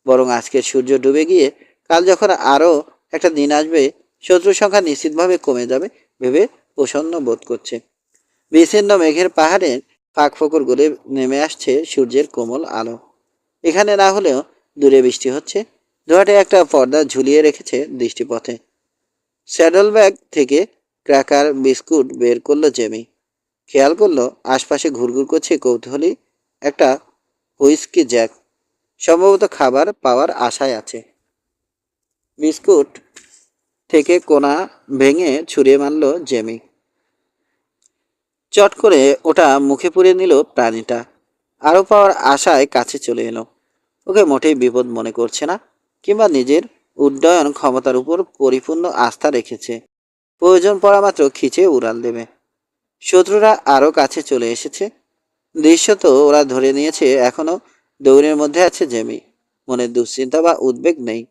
বরং আজকের সূর্য ডুবে গিয়ে কাল যখন আরও একটা দিন আসবে, শত্রুর সংখ্যা নিশ্চিতভাবে কমে যাবে ভেবে প্রসন্ন বোধ করছে। বিচ্ছিন্ন মেঘের পাহাড়ের ফাঁক ফোকর গলে নেমে আসছে সূর্যের কোমল আলো। এখানে না হলেও দূরে বৃষ্টি হচ্ছে। ধোয়াটে একটা পর্দা ঝুলিয়ে রেখেছে দৃষ্টিপথে। স্যাডল ব্যাগ থেকে ক্র্যাকার বিস্কুট বের করলো জেমি। খেয়াল করলো আশপাশে ঘুরঘুর করছে কৌতূহলী একটা হুইস্কি জ্যাক। সম্ভবত খাবার পাওয়ার আশায় আছে। বিস্কুট থেকে কোনা ভেঙে ছুঁড়ে মারল জেমি। চট করে ওটা মুখে পুরে নিল প্রাণীটা। আরও পাওয়ার আশায় কাছে চলে এলো। ওকে মোটেই বিপদ মনে করছে না, কিংবা নিজের উড্ডয়ন ক্ষমতার উপর পরিপূর্ণ আস্থা রেখেছে। প্রয়োজন পড়া মাত্র খিচে উড়াল দেবে। শত্রুরা আরও কাছে চলে এসেছে। দৃশ্যত ওরা ধরে নিয়েছে এখনো দৌড়ের মধ্যে আছে জেমি। মনে দুশ্চিন্তা বা উদ্বেগ নেই।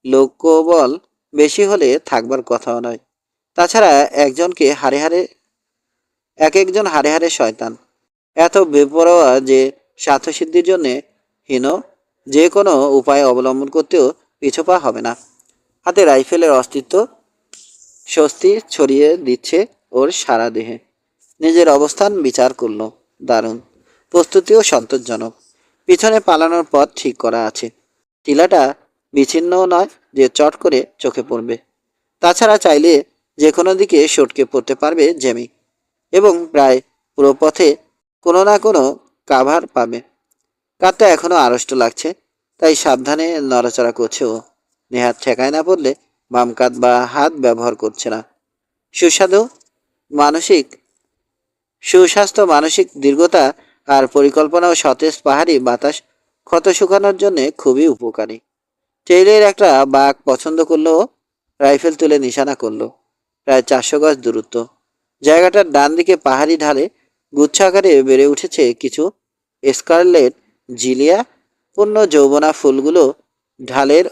লোকবল বেশি হলে থাকবার কথাও নয়। তাছাড়া এক একজন হারে হারে শয়তান। এত বেপরোয়া যে স্বার্থসিদ্ধির জন্যে হীন যে কোনো উপায় অবলম্বন করতেও পিছপা হবে না। হাতে রাইফেলের অস্তিত্ব স্বস্তি ছড়িয়ে দিচ্ছে ওর সারা দেহে। নিজের অবস্থান বিচার করল। দারুণ প্রস্তুতিও সন্তোষজনক। পিছনে পালানোর পথ ঠিক করা আছে। টিলাটা বিচ্ছিন্নও নয় যে চট করে চোখে পড়বে। তাছাড়া চাইলে যে কোনো দিকে সটকে পড়তে পারবে জেমি, এবং প্রায় পুরো পথে কোনো না কোনো কাভার পাবে। কাঁধটা এখনো আড়ষ্ট লাগছে, তাই সাবধানে নড়াচড়া করছে ও। নেহাত ঠেকায় না পড়লে বাম কাঁধ বা হাত ব্যবহার করছে না। সুস্বাদু মানসিক সুস্বাস্থ্য, মানসিক দীর্ঘতা আর পরিকল্পনা ও সতেজ পাহাড়ি বাতাস ক্ষত শুকানোর জন্য খুবই উপকারী। ট্রেইলের একটা বাঘ পছন্দ করলো। রাইফেল তুলে নিশানা করলো। প্রায় 400 গজ দূরত্ব। জায়গাটার ডান দিকে পাহাড়ি ঢালে গুচ্ছ আকারে বেড়ে উঠেছে কিছু স্কারলেট জিলিয়া পূর্ণ যৌবনা ফুলগুলো ঢালের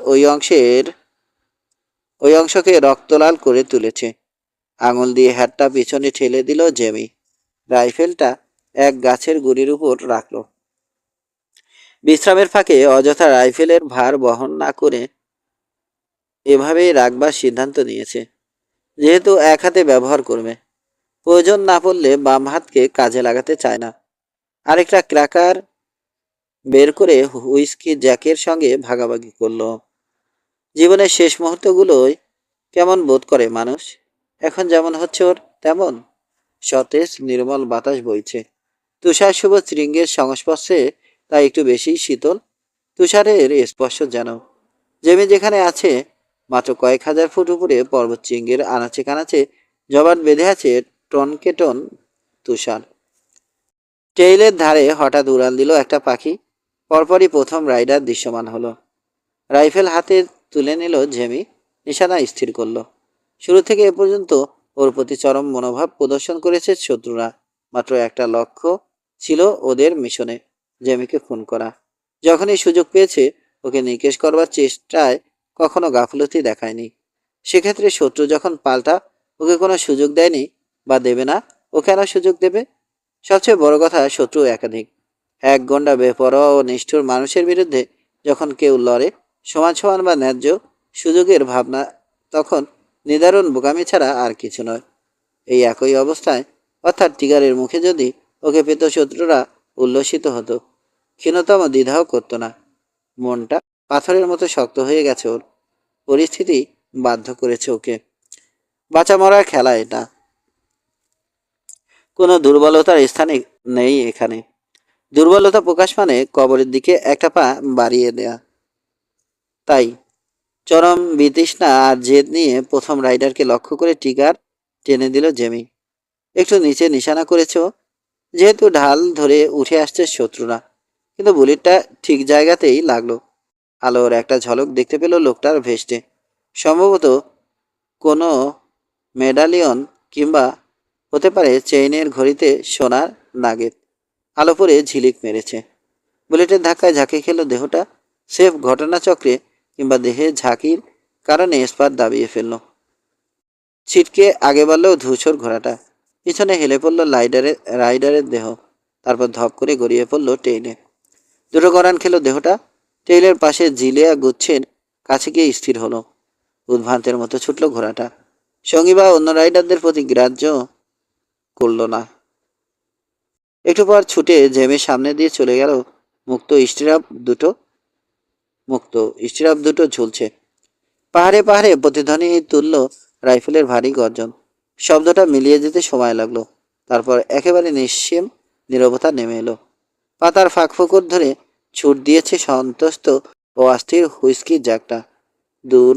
ওই অংশকে রক্তলাল করে তুলেছে। আঙুল দিয়ে হ্যাটটা পিছনে ঠেলে দিল জেমি। রাইফেলটা এক গাছের গুড়ির উপর রাখল। বিশ্রামের ফাঁকে অযথা রাইফেলের ভার বহন না করে এভাবেই রাখবার সিদ্ধান্ত নিয়েছে। যেহেতু এক হাতে ব্যবহার করবে, প্রয়োজন না পড়লে বাম হাতকে কাজে লাগাতে চায় না। আরেকটা ক্র্যাকার বের করে হুইস্কি জ্যাকের সঙ্গে ভাগাভাগি করলো। জীবনের শেষ মুহূর্তগুলোয় কেমন বোধ করে মানুষ? এখন যেমন হচ্ছে ওর তেমন। সতেজ নির্মল বাতাস বইছে। তুষার শুভ শৃঙ্গের সংস্পর্শে তাই একটু বেশি শীতল। তুষারের স্পর্শ যেন। জেমি যেখানে আছে মাত্র কয়েক হাজার ফুট উপরে পর্বত শৃঙ্গের আনাচে কানাচে জবাট বেঁধে আছে টনকে টন তুষার। ট্রেইলের ধারে হঠাৎ উড়াল দিল একটা পাখি। পরপরই প্রথম রাইডার দৃশ্যমান হলো। রাইফেল হাতে তুলে নিল জেমি। নিশানা স্থির করলো। শুরু থেকে এ পর্যন্ত ওর প্রতি চরম মনোভাব প্রদর্শন করেছে শত্রুরা। মাত্র একটা লক্ষ্য ছিল ওদের মিশনে, জেমিকে খুন করা। যখনই সুযোগ পেয়েছে ওকে নিকেশ করবার চেষ্টায় কখনো গাফলতি দেখায়নি। সেক্ষেত্রে শত্রু যখন পাল্টা ওকে কোনো সুযোগ দেয়নি বা দেবে না, ও কেন সুযোগ দেবে? সবচেয়ে বড় কথা, শত্রু একাধিক। এক গন্ডা বেপরোয়া ও নিষ্ঠুর মানুষের বিরুদ্ধে যখন কেউ লড়ে সমান সমান বা ন্যায্য সুযোগের ভাবনা, তখন নিদারুণ বোকামি ছাড়া আর কিছু নয়। এই একই অবস্থায়, অর্থাৎ টিগারের মুখে যদি ওকে পেত, শত্রুরা উল্লসিত হতো, ক্ষীণতম দ্বিধাও করতো না। মনটা পাথরের মতো শক্ত হয়ে গেছে ওর। পরিস্থিতি বাধ্য করেছে ওকে। বাঁচা মরার খেলা এটা। কোনো দুর্বলতার স্থানে নেই এখানে। দুর্বলতা প্রকাশ মানে কবরের দিকে একটা পা বাড়িয়ে দেয়া। তাই চরম বিতৃষ্ণা আর জেদ নিয়ে প্রথম রাইডারকে লক্ষ্য করে ট্রিগার টেনে দিল জেমি। একটু নিচে নিশানা করেছ, যেহেতু ঢাল ধরে উঠে আসছে শত্রুরা। কিন্তু বুলেটটা ঠিক জায়গাতেই লাগলো। আলোর একটা ঝলক দেখতে পেল লোকটার ভেস্টে। সম্ভবত কোনো মেডালিয়ন, কিংবা হতে পারে চেইনের ঘড়িতে সোনার নাগেট। আলো পরে ঝিলিক মেরেছে। বুলেটের ধাক্কায় ঝাঁকি খেলো দেহটা। সেফ ঘটনাচক্রে কিংবা দেহে ঝাঁকির কারণে স্পার দাবিয়ে ফেলল। ছিটকে আগে বাড়লেও ধূসর ঘোড়াটা। পিছনে হেলে পড়ল রাইডারের দেহ। তারপর ধপ করে গড়িয়ে পড়ল টেইনে। দুটো গড়ান খেলো দেহটা। টেইলের পাশে জিলিয়া গুচ্ছের কাছে গিয়ে স্থির হলো। উদ্ভ্রান্তের মতো ছুটল ঘোড়াটা। সঙ্গী বা অন্য রাইডারদের প্রতি গ্রাহ্য করল না। একটু পর ছুটে জেমের সামনে দিয়ে চলে গেল। মুক্ত স্টিরাপ দুটো মুক্ত স্টিরাপ দুটো ঝুলছে। পাহাড়ে পাহাড়ে প্রতিধ্বনি তুলল রাইফেলের ভারী গর্জন। শব্দটা মিলিয়ে যেতে সময় লাগলো। তারপর একেবারে নিশ্চিম নীরবতা নেমে এলো। পাতার ফাঁকফোকর ধরে ছুট দিয়েছে সন্তস্ত ও অস্থির হুইস্কি জ্যাকটা। দূর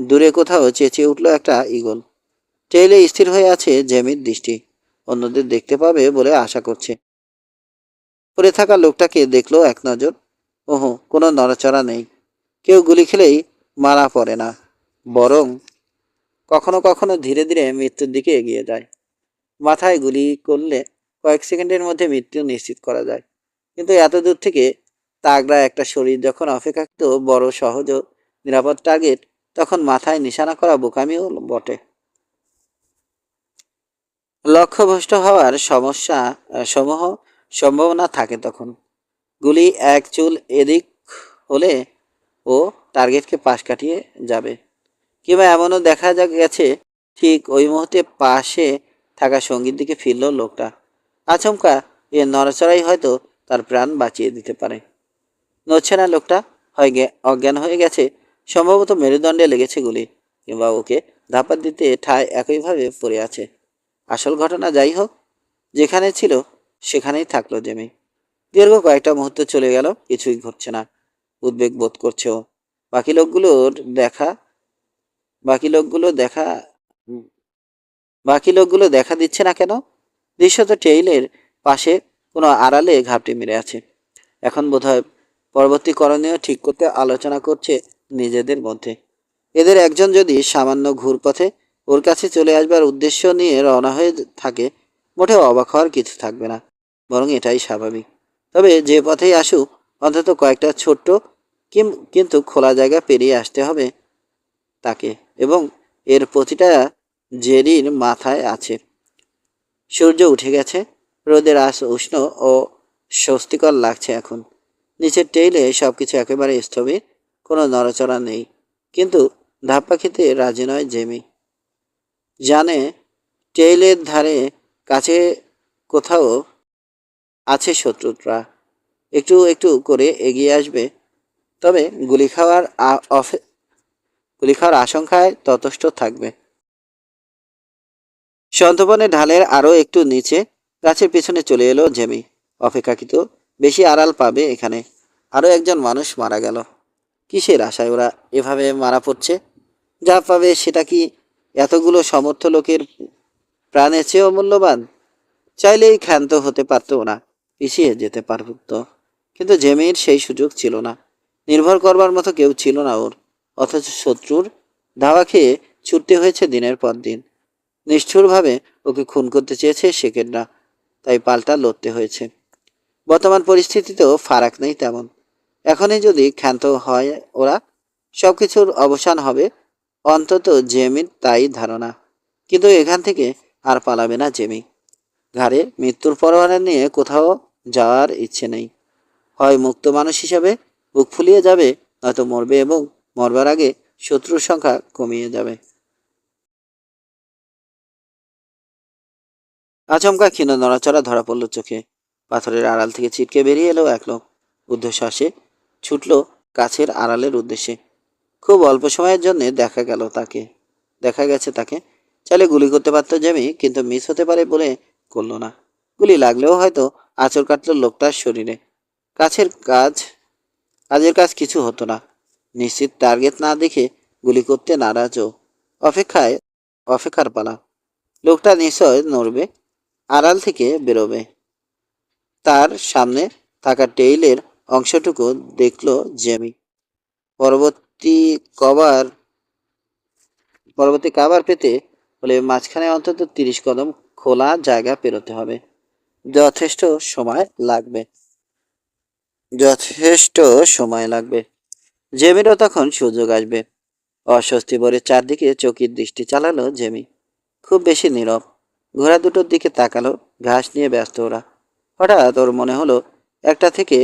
দূরে কোথাও চেঁচিয়ে উঠল একটা ঈগল। টেইলে স্থির হয়ে আছে জেমির দৃষ্টি। অন্যদের দেখতে পাবে বলে আশা করছে। পড়ে থাকা লোকটাকে দেখলো এক নজর। ওহো, কোনো নড়াচড়া নেই। কেউ গুলি খেলেই মারা পড়ে না, বরং কখনো কখনো ধীরে ধীরে মৃত্যুর দিকে এগিয়ে যায়। মাথায় গুলি করলে কয়েক সেকেন্ডের মধ্যে মৃত্যু নিশ্চিত করা যায়, কিন্তু এত দূর থেকে তাগড়া একটা শরীর যখন অপেক্ষাকৃত বড় সহজ ও নিরাপদ টার্গেট, তখন মাথায় নিশানা করা বোকামিও বটে। লক্ষ্যভ্রষ্ট হওয়ার সমূহ সম্ভাবনা থাকে তখন। গুলি এক চুল এদিক হলে ও টার্গেটকে পাশ কাটিয়ে যাবে, কিংবা এমনও দেখা গেছে ঠিক ওই মুহূর্তে পাশে থাকা সঙ্গীর দিকে ফিরল লোকটা। আচমকা এ নড়াচড়াই হয়তো তার প্রাণ বাঁচিয়ে দিতে পারে। নড়ছে না লোকটা, হয় অজ্ঞান হয়ে গেছে, সম্ভবত মেরুদণ্ডে লেগেছে গুলি, কিংবা ওকে ধাপ্পা দিতে ঠায় একইভাবে পড়ে আছে। আসল ঘটনা যাই হোক, যেখানে ছিল সেখানেই থাকলো জেমি। দীর্ঘ কয়েকটা মুহূর্ত চলে গেল, কিছুই ঘটছে না। উদ্বেগ বোধ করছে ও। বাকি লোকগুলোর দেখা বাকি লোকগুলো দেখা বাকি লোকগুলো দেখা দিচ্ছে না কেন? দৃশ্যত টেইলের পাশে কোনো আড়ালে ঘাপটি মেরে আছে। এখন বোধহয় পরবর্তী করণীয় ঠিক করতে আলোচনা করছে নিজেদের মধ্যে। এদের একজন যদি সামান্য ঘুরপথে ওর কাছে চলে আসবার উদ্দেশ্য নিয়ে রওনা হয়ে থাকে, মোটেও অবাক হওয়ার কিছু থাকবে না, বরং এটাই স্বাভাবিক। তবে যে পথেই আসুক, অন্তত কয়েকটা ছোট্ট কিন্তু খোলা জায়গা পেরিয়ে আসতে হবে তাকে, এবং এর প্রতিটা জেরির মাথায় আছে। সূর্য উঠে গেছে, রোদের আঁচ উষ্ণ ও স্বস্তিকর লাগছে এখন। নিচের টেইলে সবকিছু একেবারে স্থবির, কোনো নড়াচড়া নেই। কিন্তু ধাপ্পা খেতে রাজি নয় জেমি। জানে টেইলের ধারে কাছে কোথাও আছে শত্রুরা, একটু একটু করে এগিয়ে আসবে। তবে গুলি খাওয়ার আশঙ্কায় ততষ্ট থাকবে। সন্তপনে ঢালের আরও একটু নিচে গাছের পেছনে চলে এলো জেমি। অপেক্ষাকৃত বেশি আড়াল পাবে এখানে। আরও একজন মানুষ মারা গেল। কিসের আশায় ওরা এভাবে মারা পড়ছে? যা পাবে সেটা কি এতগুলো সমর্থ লোকের প্রাণের চেয়েও মূল্যবান? চাইলেই ক্ষান্ত হতে পারত না, পিছিয়ে যেতে পারত, কিন্তু জেমির সেই সুযোগ ছিল না। নির্ভর করবার মতো কেউ ছিল না ওর। অথচ শত্রুর ধাওয়া খেয়ে ছুটতে হয়েছে দিনের পর দিন। নিষ্ঠুরভাবে ওকে খুন করতে চেয়েছে সেকেন্ডরা, তাই পাল্টা লড়তে হয়েছে। বর্তমান পরিস্থিতিতেও ফারাক নেই তেমন। এখনই যদি ক্ষান্ত হয় ওরা, সবকিছুর অবসান হবে, অন্তত জেমির তাই ধারণা। কিন্তু এখান থেকে আর পালাবে না জেমি। ঘাড়ে মৃত্যুর পরোয়ানা নিয়ে কোথাও যাওয়ার ইচ্ছে নেই। হয় মুক্ত মানুষ হিসাবে বুক ফুলিয়ে যাবে, নয়তো মরবে, এবং মরবার আগে শত্রুর সংখ্যা কমিয়ে যাবে। আচমকা ক্ষীণ নড়াচড়া ধরা পড়ল চোখে। পাথরের আড়াল থেকে ছিটকে বেরিয়ে এলো এক লোক। ঊর্ধ্বশ্বাসে ছুটল গাছের আড়ালের উদ্দেশ্যে। খুব অল্প সময়ের জন্য দেখা গেছে তাকে। চাইলে গুলি করতে পারত জেমি, কিন্তু মিস হতে পারে বলে করলো না। গুলি লাগলেও হয়তো আঁচড় কাটল লোকটার শরীরে। কাছের কাজ কাজের কাজ কিছু হতো না। নিশ্চিত টার্গেট না দেখে গুলি করতে নারাজও। অপেক্ষার পালা। লোকটা নিশ্চয় নড়বে, আড়াল থেকে বেরোবে। তার সামনে থাকা টেইলের অংশটুকু দেখল জেমি। পরবর্তী কভার পরবর্তী কাভার পেতে হলে মাঝখানে অন্তত 30 কদম খোলা জায়গা পেরোতে হবে। যথেষ্ট সময় লাগবে যথেষ্ট সময় লাগবে। জেমিরও তখন সুযোগ আসবে। অস্বস্তি ভরে চারদিকে চকির দৃষ্টি চালালো জেমি। খুব বেশি নীরব। ঘোড়া দুটোর দিকে তাকালো। ঘাস নিয়ে ব্যস্ত ওরা। হঠাৎ ওর মনে হলো একটা থেকে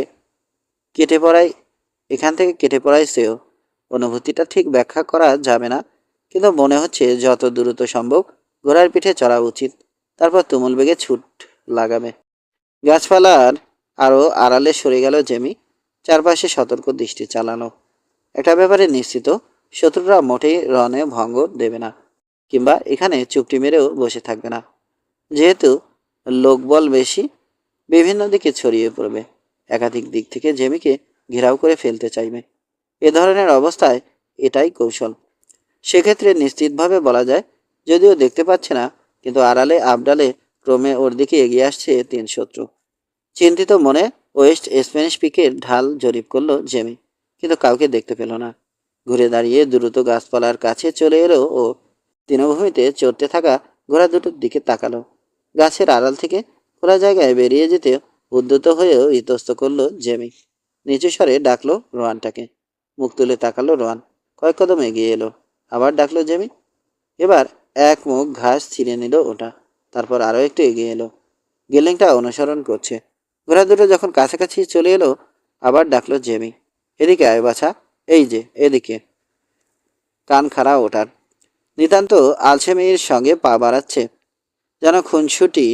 কেটে পড়ায় এখান থেকে কেটে পড়াই শ্রেয়। অনুভূতিটা ঠিক ব্যাখ্যা করা যাবে না, কিন্তু মনে হচ্ছে যত দ্রুত সম্ভব ঘোড়ার পিঠে চড়া উচিত, তারপর তুমুল বেগে ছুট লাগাবে। গাছপালার আরও আড়ালে সরে গেল জেমি। চারপাশে সতর্ক দৃষ্টি চালানো। একটা ব্যাপারে নিশ্চিত, শত্রুরা মোটেই রণে ভঙ্গ দেবে না, কিংবা এখানে চুপটি মেরেও বসে থাকবে না। যেহেতু লোকবল বেশি, বিভিন্ন দিকে ছড়িয়ে পড়বে, একাধিক দিক থেকে জেমিকে ঘেরাও করে ফেলতে চাইবে। এ ধরনের অবস্থায় এটাই কৌশল। সেক্ষেত্রে নিশ্চিতভাবে বলা যায়, যদিও দেখতে পাচ্ছে না, কিন্তু আড়ালে আবডালে ক্রমে ওর দিকে এগিয়ে আসছে 3 শত্রু। চিন্তিত মনে ওয়েস্ট স্প্যানিশ পিকের ঢাল জরিপ করলো জেমি, কিন্তু কাউকে দেখতে পেল না। ঘুরে দাঁড়িয়ে দ্রুত গাছপালার কাছে চলে এলো ও তৃণভূমিতে চড়তে থাকা ঘোড়া দুটোর দিকে তাকালো। গাছের আড়াল থেকে খোলা জায়গায় বেরিয়ে যেতে উদ্যত হয়েও ইতস্ত করলো জেমি। নিচু স্বরে ডাকলো রোয়ানটাকে। মুখ তুলে তাকালো রোয়ান। কয়েক কদম এগিয়ে এলো। আবার ডাকলো জেমি। এবার এক মুখ ঘাস ছিঁড়ে নিল ওটা। তারপর আরও একটু এগিয়ে এলো। গেলেংটা অনুসরণ করছে। ঘোড়া দুটো যখন কাছাকাছি চলে এলো, আবার ডাকলো জেমি। এদিকে আয় বাছা, এই যে এদিকে। কান খাড়া ওটার। নিতান্ত আলসেমির সঙ্গে পা বাড়াচ্ছে, যেন খুনসুটি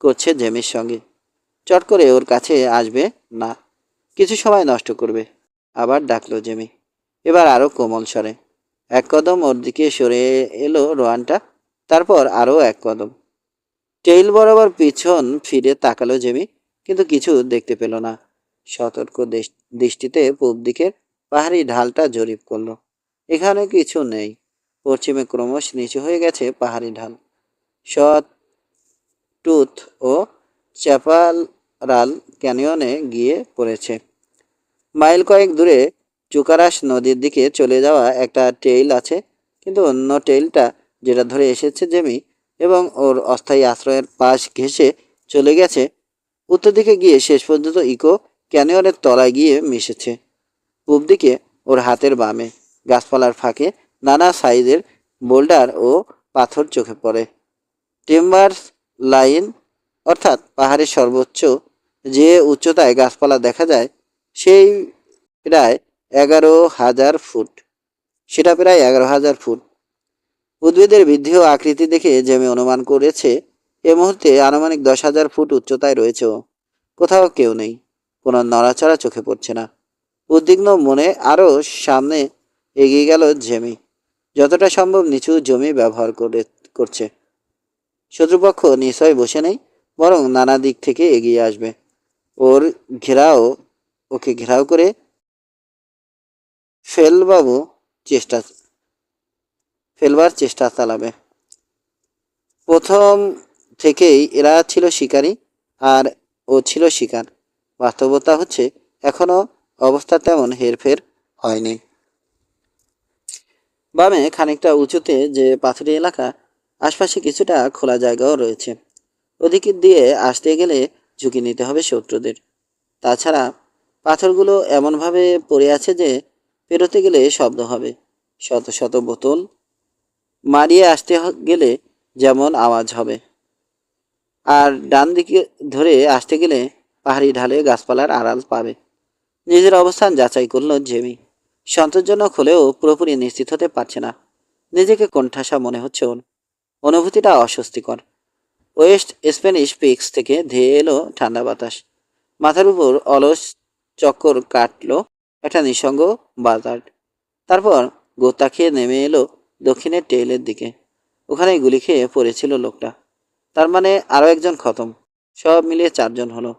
করছে জেমির সঙ্গে। চট করে ওর কাছে আসবে না, কিছু সময় নষ্ট করবে। আবার ডাকলো জেমি, এবার আরও কোমল স্বরে। এক কদম ওর দিকে সরে এলো রোয়ানটা, তারপর আরও এক কদম। টেইল বরাবর পিছন ফিরে তাকালো জেমি, কিন্তু কিছু দেখতে পেল না। সতর্ক দৃষ্টিতে পূব দিকের পাহাড়ি ঢালটা জরিপ করলো। এখানে কিছু নেই। পশ্চিমে ক্রমশ নিচু হয়ে গেছে পাহাড়ি ঢাল। শট টুথ ও চ্যাপারাল ক্যানিয়নে গিয়ে পড়েছে। মাইল কয়েক দূরে চুকারাস নদীর দিকে চলে যাওয়া একটা টেইল আছে, কিন্তু অন্য টেইলটা, যেটা ধরে এসেছে জেমি এবং ওর অস্থায়ী আশ্রয়ের পাশ ঘেঁষে চলে গেছে, উত্তর দিকে গিয়ে শেষ পর্যন্ত ইকো ক্যানিয়নের তলায় গিয়ে মিশেছে। পূব দিকে ওর হাতের বামে গাছপালার ফাঁকে নানা সাইজের বোল্ডার ও পাথর চোখে পড়ে। টিম্বার লাইন, অর্থাৎ পাহাড়ের সর্বোচ্চ যে উচ্চতায় গাছপালা দেখা যায়, সেই প্রায় 11,000 ফুট। সেটা প্রায় 11,000 ফুট। উদ্ভিদের বৃদ্ধি ও আকৃতি দেখে জেমি অনুমান করেছে এ মুহূর্তে আনুমানিক 10,000 ফুট উচ্চতায় রয়েছে ও। কোথাও কেউ নেই, কোনো নড়াচড়া চোখে পড়ছে না। উদ্বিগ্ন মনে আরও সামনে এগিয়ে গেল জেমি। যতটা সম্ভব নিচু জমি ব্যবহার করছে। শত্রুপক্ষ নিশ্চয় বসে নেই, বরং নানা দিক থেকে এগিয়ে আসবে। ওর ঘেরাও ওকে ঘেরাও করে ফেলবাবু চেষ্টা ফেলবার চেষ্টা চালাবে। প্রথম থেকেই এরা ছিল শিকারী, আর ও ছিল শিকার। বাস্তবতা হচ্ছে এখনো অবস্থা তেমন হেরফের হয়নি। বামে খানিকটা উঁচুতে যে পাথুরি এলাকা, আশপাশে কিছুটা খোলা জায়গাও রয়েছে। ওদিকে দিয়ে আসতে গেলে ঝুঁকি নিতে হবে শত্রুদের। তাছাড়া পাথরগুলো এমনভাবে পড়ে আছে যে পেরোতে গেলে শব্দ হবে। শত শত বোতল মারিয়ে আসতে গেলে যেমন আওয়াজ হবে। আর ডান দিকে ধরে আসতে গেলে পাহাড়ি ঢালে গাছপালার আড়াল পাবে। নিজের অবস্থান যাচাই করলো জেমি। সন্তোষজনক হলেও পুরোপুরি নিশ্চিত হতে পারছে না। নিজেকে কোণঠাসা মনে হচ্ছে ওর। অনুভূতিটা অস্বস্তিকর। ওয়েস্ট স্প্যানিশ পিকস থেকে ধেয়ে এলো ঠান্ডা বাতাস। মাথার উপর অলস চক্কর কাটলো একটা নিঃসঙ্গ বাজার্ড। তারপর গোতা খেয়ে নেমে এলো দক্ষিণের টেইলের দিকে। ওখানেই গুলি খেয়ে পড়েছিল লোকটা। তার মানে আরও একজন খতম। সব মিলিয়ে 4 জন হলো।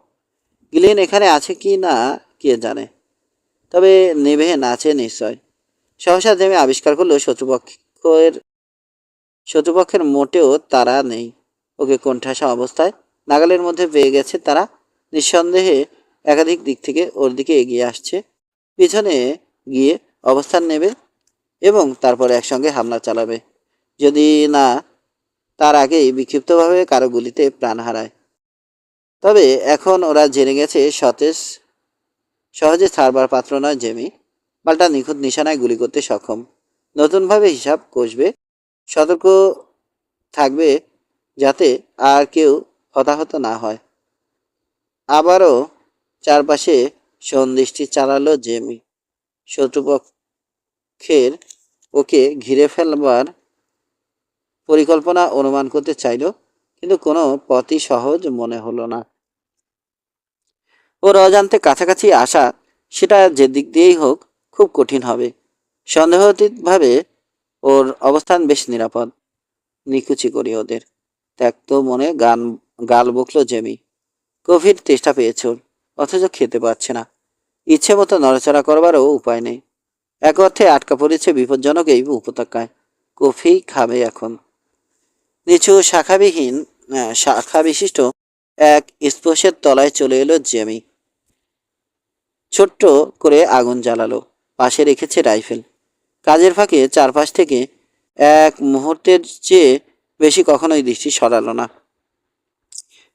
গিলেন এখানে আছে কি না কে জানে, তবে নেভেন আছে নিশ্চয়। সহসা জেমে আবিষ্কার করলো শত্রুপক্ষের মোটেও তারা নেই। ওকে কোণঠাসা অবস্থায় নাগালের মধ্যে পেয়ে গেছে তারা। নিঃসন্দেহে একাধিক দিক থেকে ওর দিকে এগিয়ে আসছে। পিছনে গিয়ে অবস্থান নেবে এবং তারপর একসঙ্গে হামলা চালাবে, যদি না তার আগেই বিক্ষিপ্তভাবে কারো গুলিতে প্রাণ হারায়। তবে এখন ওরা জেনে গেছে সহজে ছাড়বার পাত্র নয় জেমি। পাল্টা নিখুঁত নিশানায় গুলি করতে সক্ষম। নতুনভাবে হিসাব কষবে, সতর্ক থাকবে যাতে আর কেউ হতাহত না হয়। আবারও চারপাশে সন্দিষ্টি চালালো জেমি। শত্রুপক্ষের ওকে ঘিরে ফেলবার পরিকল্পনা অনুমান করতে চাইল, কিন্তু কোনো পথই সহজ মনে হলো না। ওর অজান্তে কাছাকাছি আসা, সেটা যে দিক দিয়েই হোক, খুব কঠিন হবে। সন্দেহাতীতভাবে ওর অবস্থান বেশ নিরাপদ। নিকুচি করি ওদের। ত্যক্ত মনে গাল বকল জেমি। গভীর তেষ্টা পেয়েছে ওর, অথচ খেতে পারছে না। ইচ্ছে মতো নড়াচড়া করবারও উপায় নেই। এক অর্থে আটকা পড়েছে বিপজ্জনক এই উপত্যকায়। কফি খাবে এখন। নিচু শাখা বিশিষ্ট এক স্পোষের তলায় চলে এলো জেমি। ছোট্ট করে আগুন জ্বালালো। পাশে রেখেছে রাইফেল। কাজের ফাঁকে চারপাশ থেকে এক মুহূর্তের চেয়ে বেশি কখনোই দৃষ্টি সরালো না,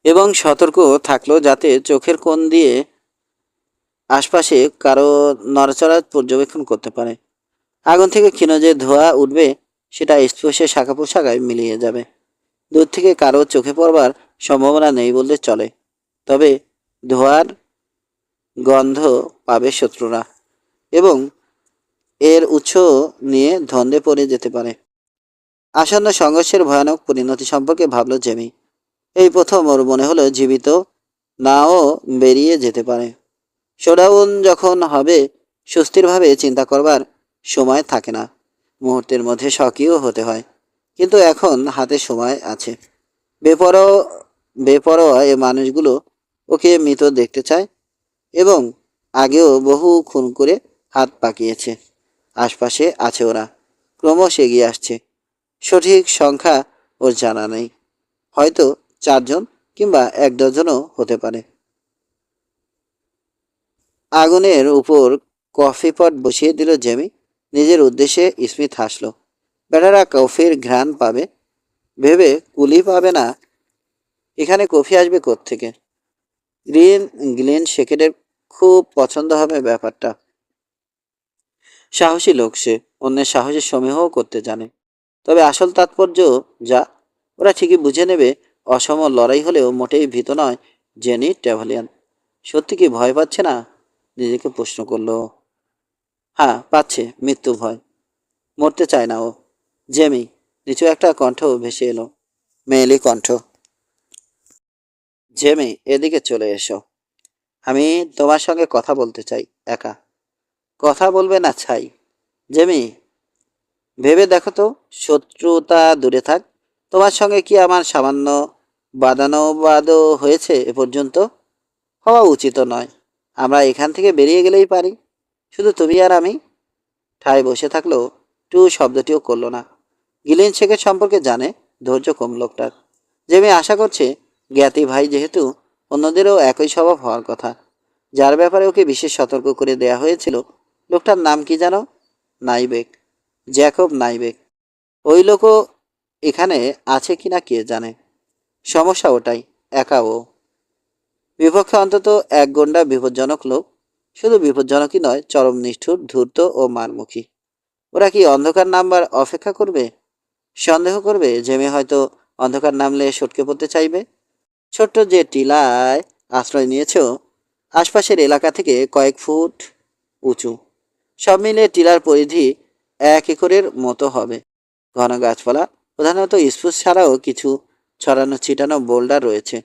এবং সতর্ক থাকলো যাতে চোখের কোণ দিয়ে আশপাশে কারো নড়াচড়া পর্যবেক্ষণ করতে পারে। আগুন থেকে ক্ষীণ যে ধোঁয়া উঠবে, সেটা স্পর্শে শাখা পোশাকায় মিলিয়ে যাবে। দূর থেকে কারো চোখে পড়বার সম্ভাবনা নেই বললে চলে, তবে ধোঁয়ার গন্ধ পাবে শত্রুরা, এবং এর উৎস নিয়ে ধন্দে পড়ে যেতে পারে। আসন্ন সংঘর্ষের ভয়ানক পরিণতি সম্পর্কে ভাবল জেমি। এই প্রথম ওর মনে হলো জীবিত নাও বেরিয়ে যেতে পারে। শোডাউন যখন হবে, সুস্থিরভাবে চিন্তা করবার সময় থাকে না। মুহূর্তের মধ্যে সক্রিয় হতে হয়। কিন্তু এখন হাতে সময় আছে। বেপরোয়া বেপরোয়া এ মানুষগুলো ওকে মৃত দেখতে চায়, এবং আগেও বহু খুন করে হাত পাকিয়েছে। আশপাশে আছে ওরা, ক্রমশ এগিয়ে আসছে। সঠিক সংখ্যা ওর জানা নেই। হয়তো 4 জন, কিংবা 1 ডজনও হতে পারে। আগুনের উপর কফি পট বসিয়ে দিল জেমি। নিজের উদ্দেশ্যে স্মিথ হাসল। বেটারা কফির ঘ্রাণ পাবে ভেবে কুলি পাবে না। এখানে কফি আসবে কোত্থেকে? গ্লিন শেকেটের খুব পছন্দ হবে ব্যাপারটা। সাহসী লোক সে, অন্যের সাহসের সমীহও করতে জানে। তবে আসল তাৎপর্য যা, ওরা ঠিকই বুঝে নেবে। অসম লড়াই হলেও মোটেই ভীত নয় জেনি ট্যাভালিয়ান। সত্যি কি ভয় পাচ্ছে না? নিজেকে প্রশ্ন করল। হ্যাঁ, পাচ্ছে মৃত্যু ভয়। মরতে চায় না ও। জেমি, নিচু একটা কণ্ঠ ভেসে এলো, মেয়েলি কণ্ঠ। জেমি, এদিকে চলে এসো। আমি তোমার সঙ্গে কথা বলতে চাই, একা। কথা বলবে না ছাই? জেমি, ভেবে দেখো তো, শত্রুতা দূরে থাক, তোমার সঙ্গে কি আমার সামান্য বাদানুবাদও হয়েছে এ পর্যন্ত? হওয়া উচিত নয়। আমরা এখান থেকে বেরিয়ে গেলেই পারি, শুধু তুমি আর আমি। ঠায় বসে থাকলেও টু শব্দটিও করল না। গিলেন শেখের সম্পর্কে জানে, ধৈর্য কম লোকটার। জেমি আশা করছে জ্ঞাতি ভাই যেহেতু, অন্যদেরও একই স্বভাব হওয়ার কথা। যার ব্যাপারে ওকে বিশেষ সতর্ক করে দেয়া হয়েছিল, লোকটার নাম কি জানো? নাইবেক। জ্যাকব নাইবেক। ওই লোকও এখানে আছে কিনা কে জানে। সমস্যা ওটাই, একা ও। বিপক্ষে অন্তত এক গন্ডা বিপজ্জনক লোক। শুধু বিপজ্জনকই নয়, চরম নিষ্ঠুর, ধূর্ত ও মারমুখী। ওরা কি অন্ধকার নামবার অপেক্ষা করবে? সন্দেহ করবে জেমে হয়তো অন্ধকার নামলে সটকে পড়তে চাইবে? ছোট্ট যে টিলায় আশ্রয় নিয়েছ, আশপাশের এলাকা থেকে কয়েক ফুট উঁচু। সব মিলে টিলার পরিধি 1 একরের মতো হবে। ঘন গাছপালা, প্রধানত স্পুস ছাড়াও কিছু ছড়ানো ছিটানো বোল্ডার রয়েছে।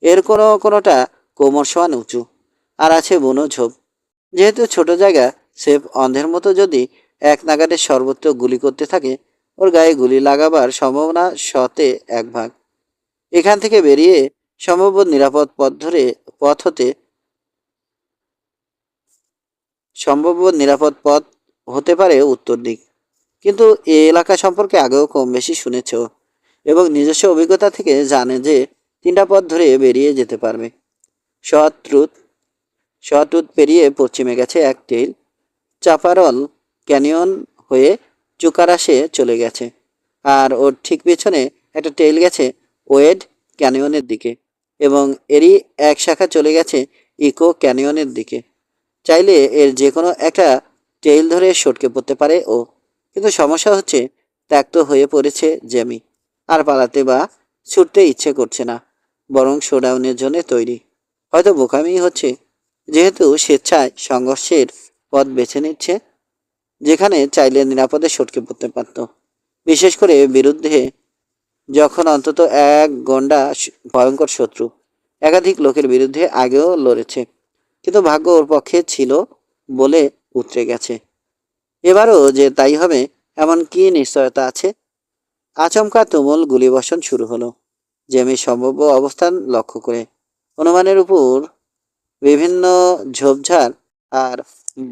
এর কোনোটা কোমর সমান উঁচু, আর আছে বুনো ঝোপ। যেহেতু ছোট জায়গা, সেফ অন্ধের মতো যদি এক নাগাড়ে সর্বত্র গুলি করতে থাকে, ওর গায়ে গুলি লাগাবার সম্ভাবনা 100-তে 1 ভাগ। এখান থেকে বেরিয়ে সম্ভব নিরাপদ পথ হতে নিরাপদ পথ হতে পারে উত্তর দিক। কিন্তু এই এলাকা সম্পর্কে আগেও কম বেশি শুনেছ, এবং নিজস্ব অভিজ্ঞতা থেকে জানে যে 3টা পথ ধরে বেরিয়ে যেতে পারবে। শর্টরুট পেরিয়ে পশ্চিমে গেছে এক টেইল, চাপারল ক্যানিয়ন হয়ে চুকারাশে চলে গেছে, আর ওর ঠিক পেছনে একটা টেইল গেছে ওয়েড ক্যানিয়নের দিকে, এবং এরই এক শাখা চলে গেছে ইকো ক্যানিয়নের দিকে। চাইলে এর যে কোনো একটা টেইল ধরে সটকে পড়তে পারে ও। কিন্তু সমস্যা হচ্ছে, ত্যক্ত হয়ে পড়েছে জেমি। আর পালাতে বা ছুটতে ইচ্ছে করছে না, বরং শোডাউনের জন্য তৈরি। হয়তো বোকামি হচ্ছে, যেহেতু স্বেচ্ছায় সংঘর্ষের পথ বেছে নিচ্ছে, যেখানে চাইলে নিরাপদে সটকে পড়তে পারত। বিশেষ করে বিরুদ্ধে যখন অন্তত এক গন্ডা ভয়ঙ্কর শত্রু একাধিক লোকের বিরুদ্ধে আগেও লড়েছে, কিন্তু ভাগ্য ওর পক্ষে ছিল বলে উতরে গেছে। এবারও যে তাই হবে এমন কি নিশ্চয়তা আছে? আচমকা তুমুল গুলিবর্ষণ শুরু হলো, জেমির সম্ভাব্য অবস্থান লক্ষ্য করে। অনুমানের উপর বিভিন্ন ঝোপঝাড় আর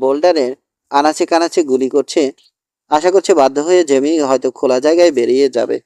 বোল্ডারের আনাচে কানাচে গুলি করছে। আশা করছে বাধ্য হয়ে জেমি হয়তো খোলা জায়গায় বেরিয়ে যাবে।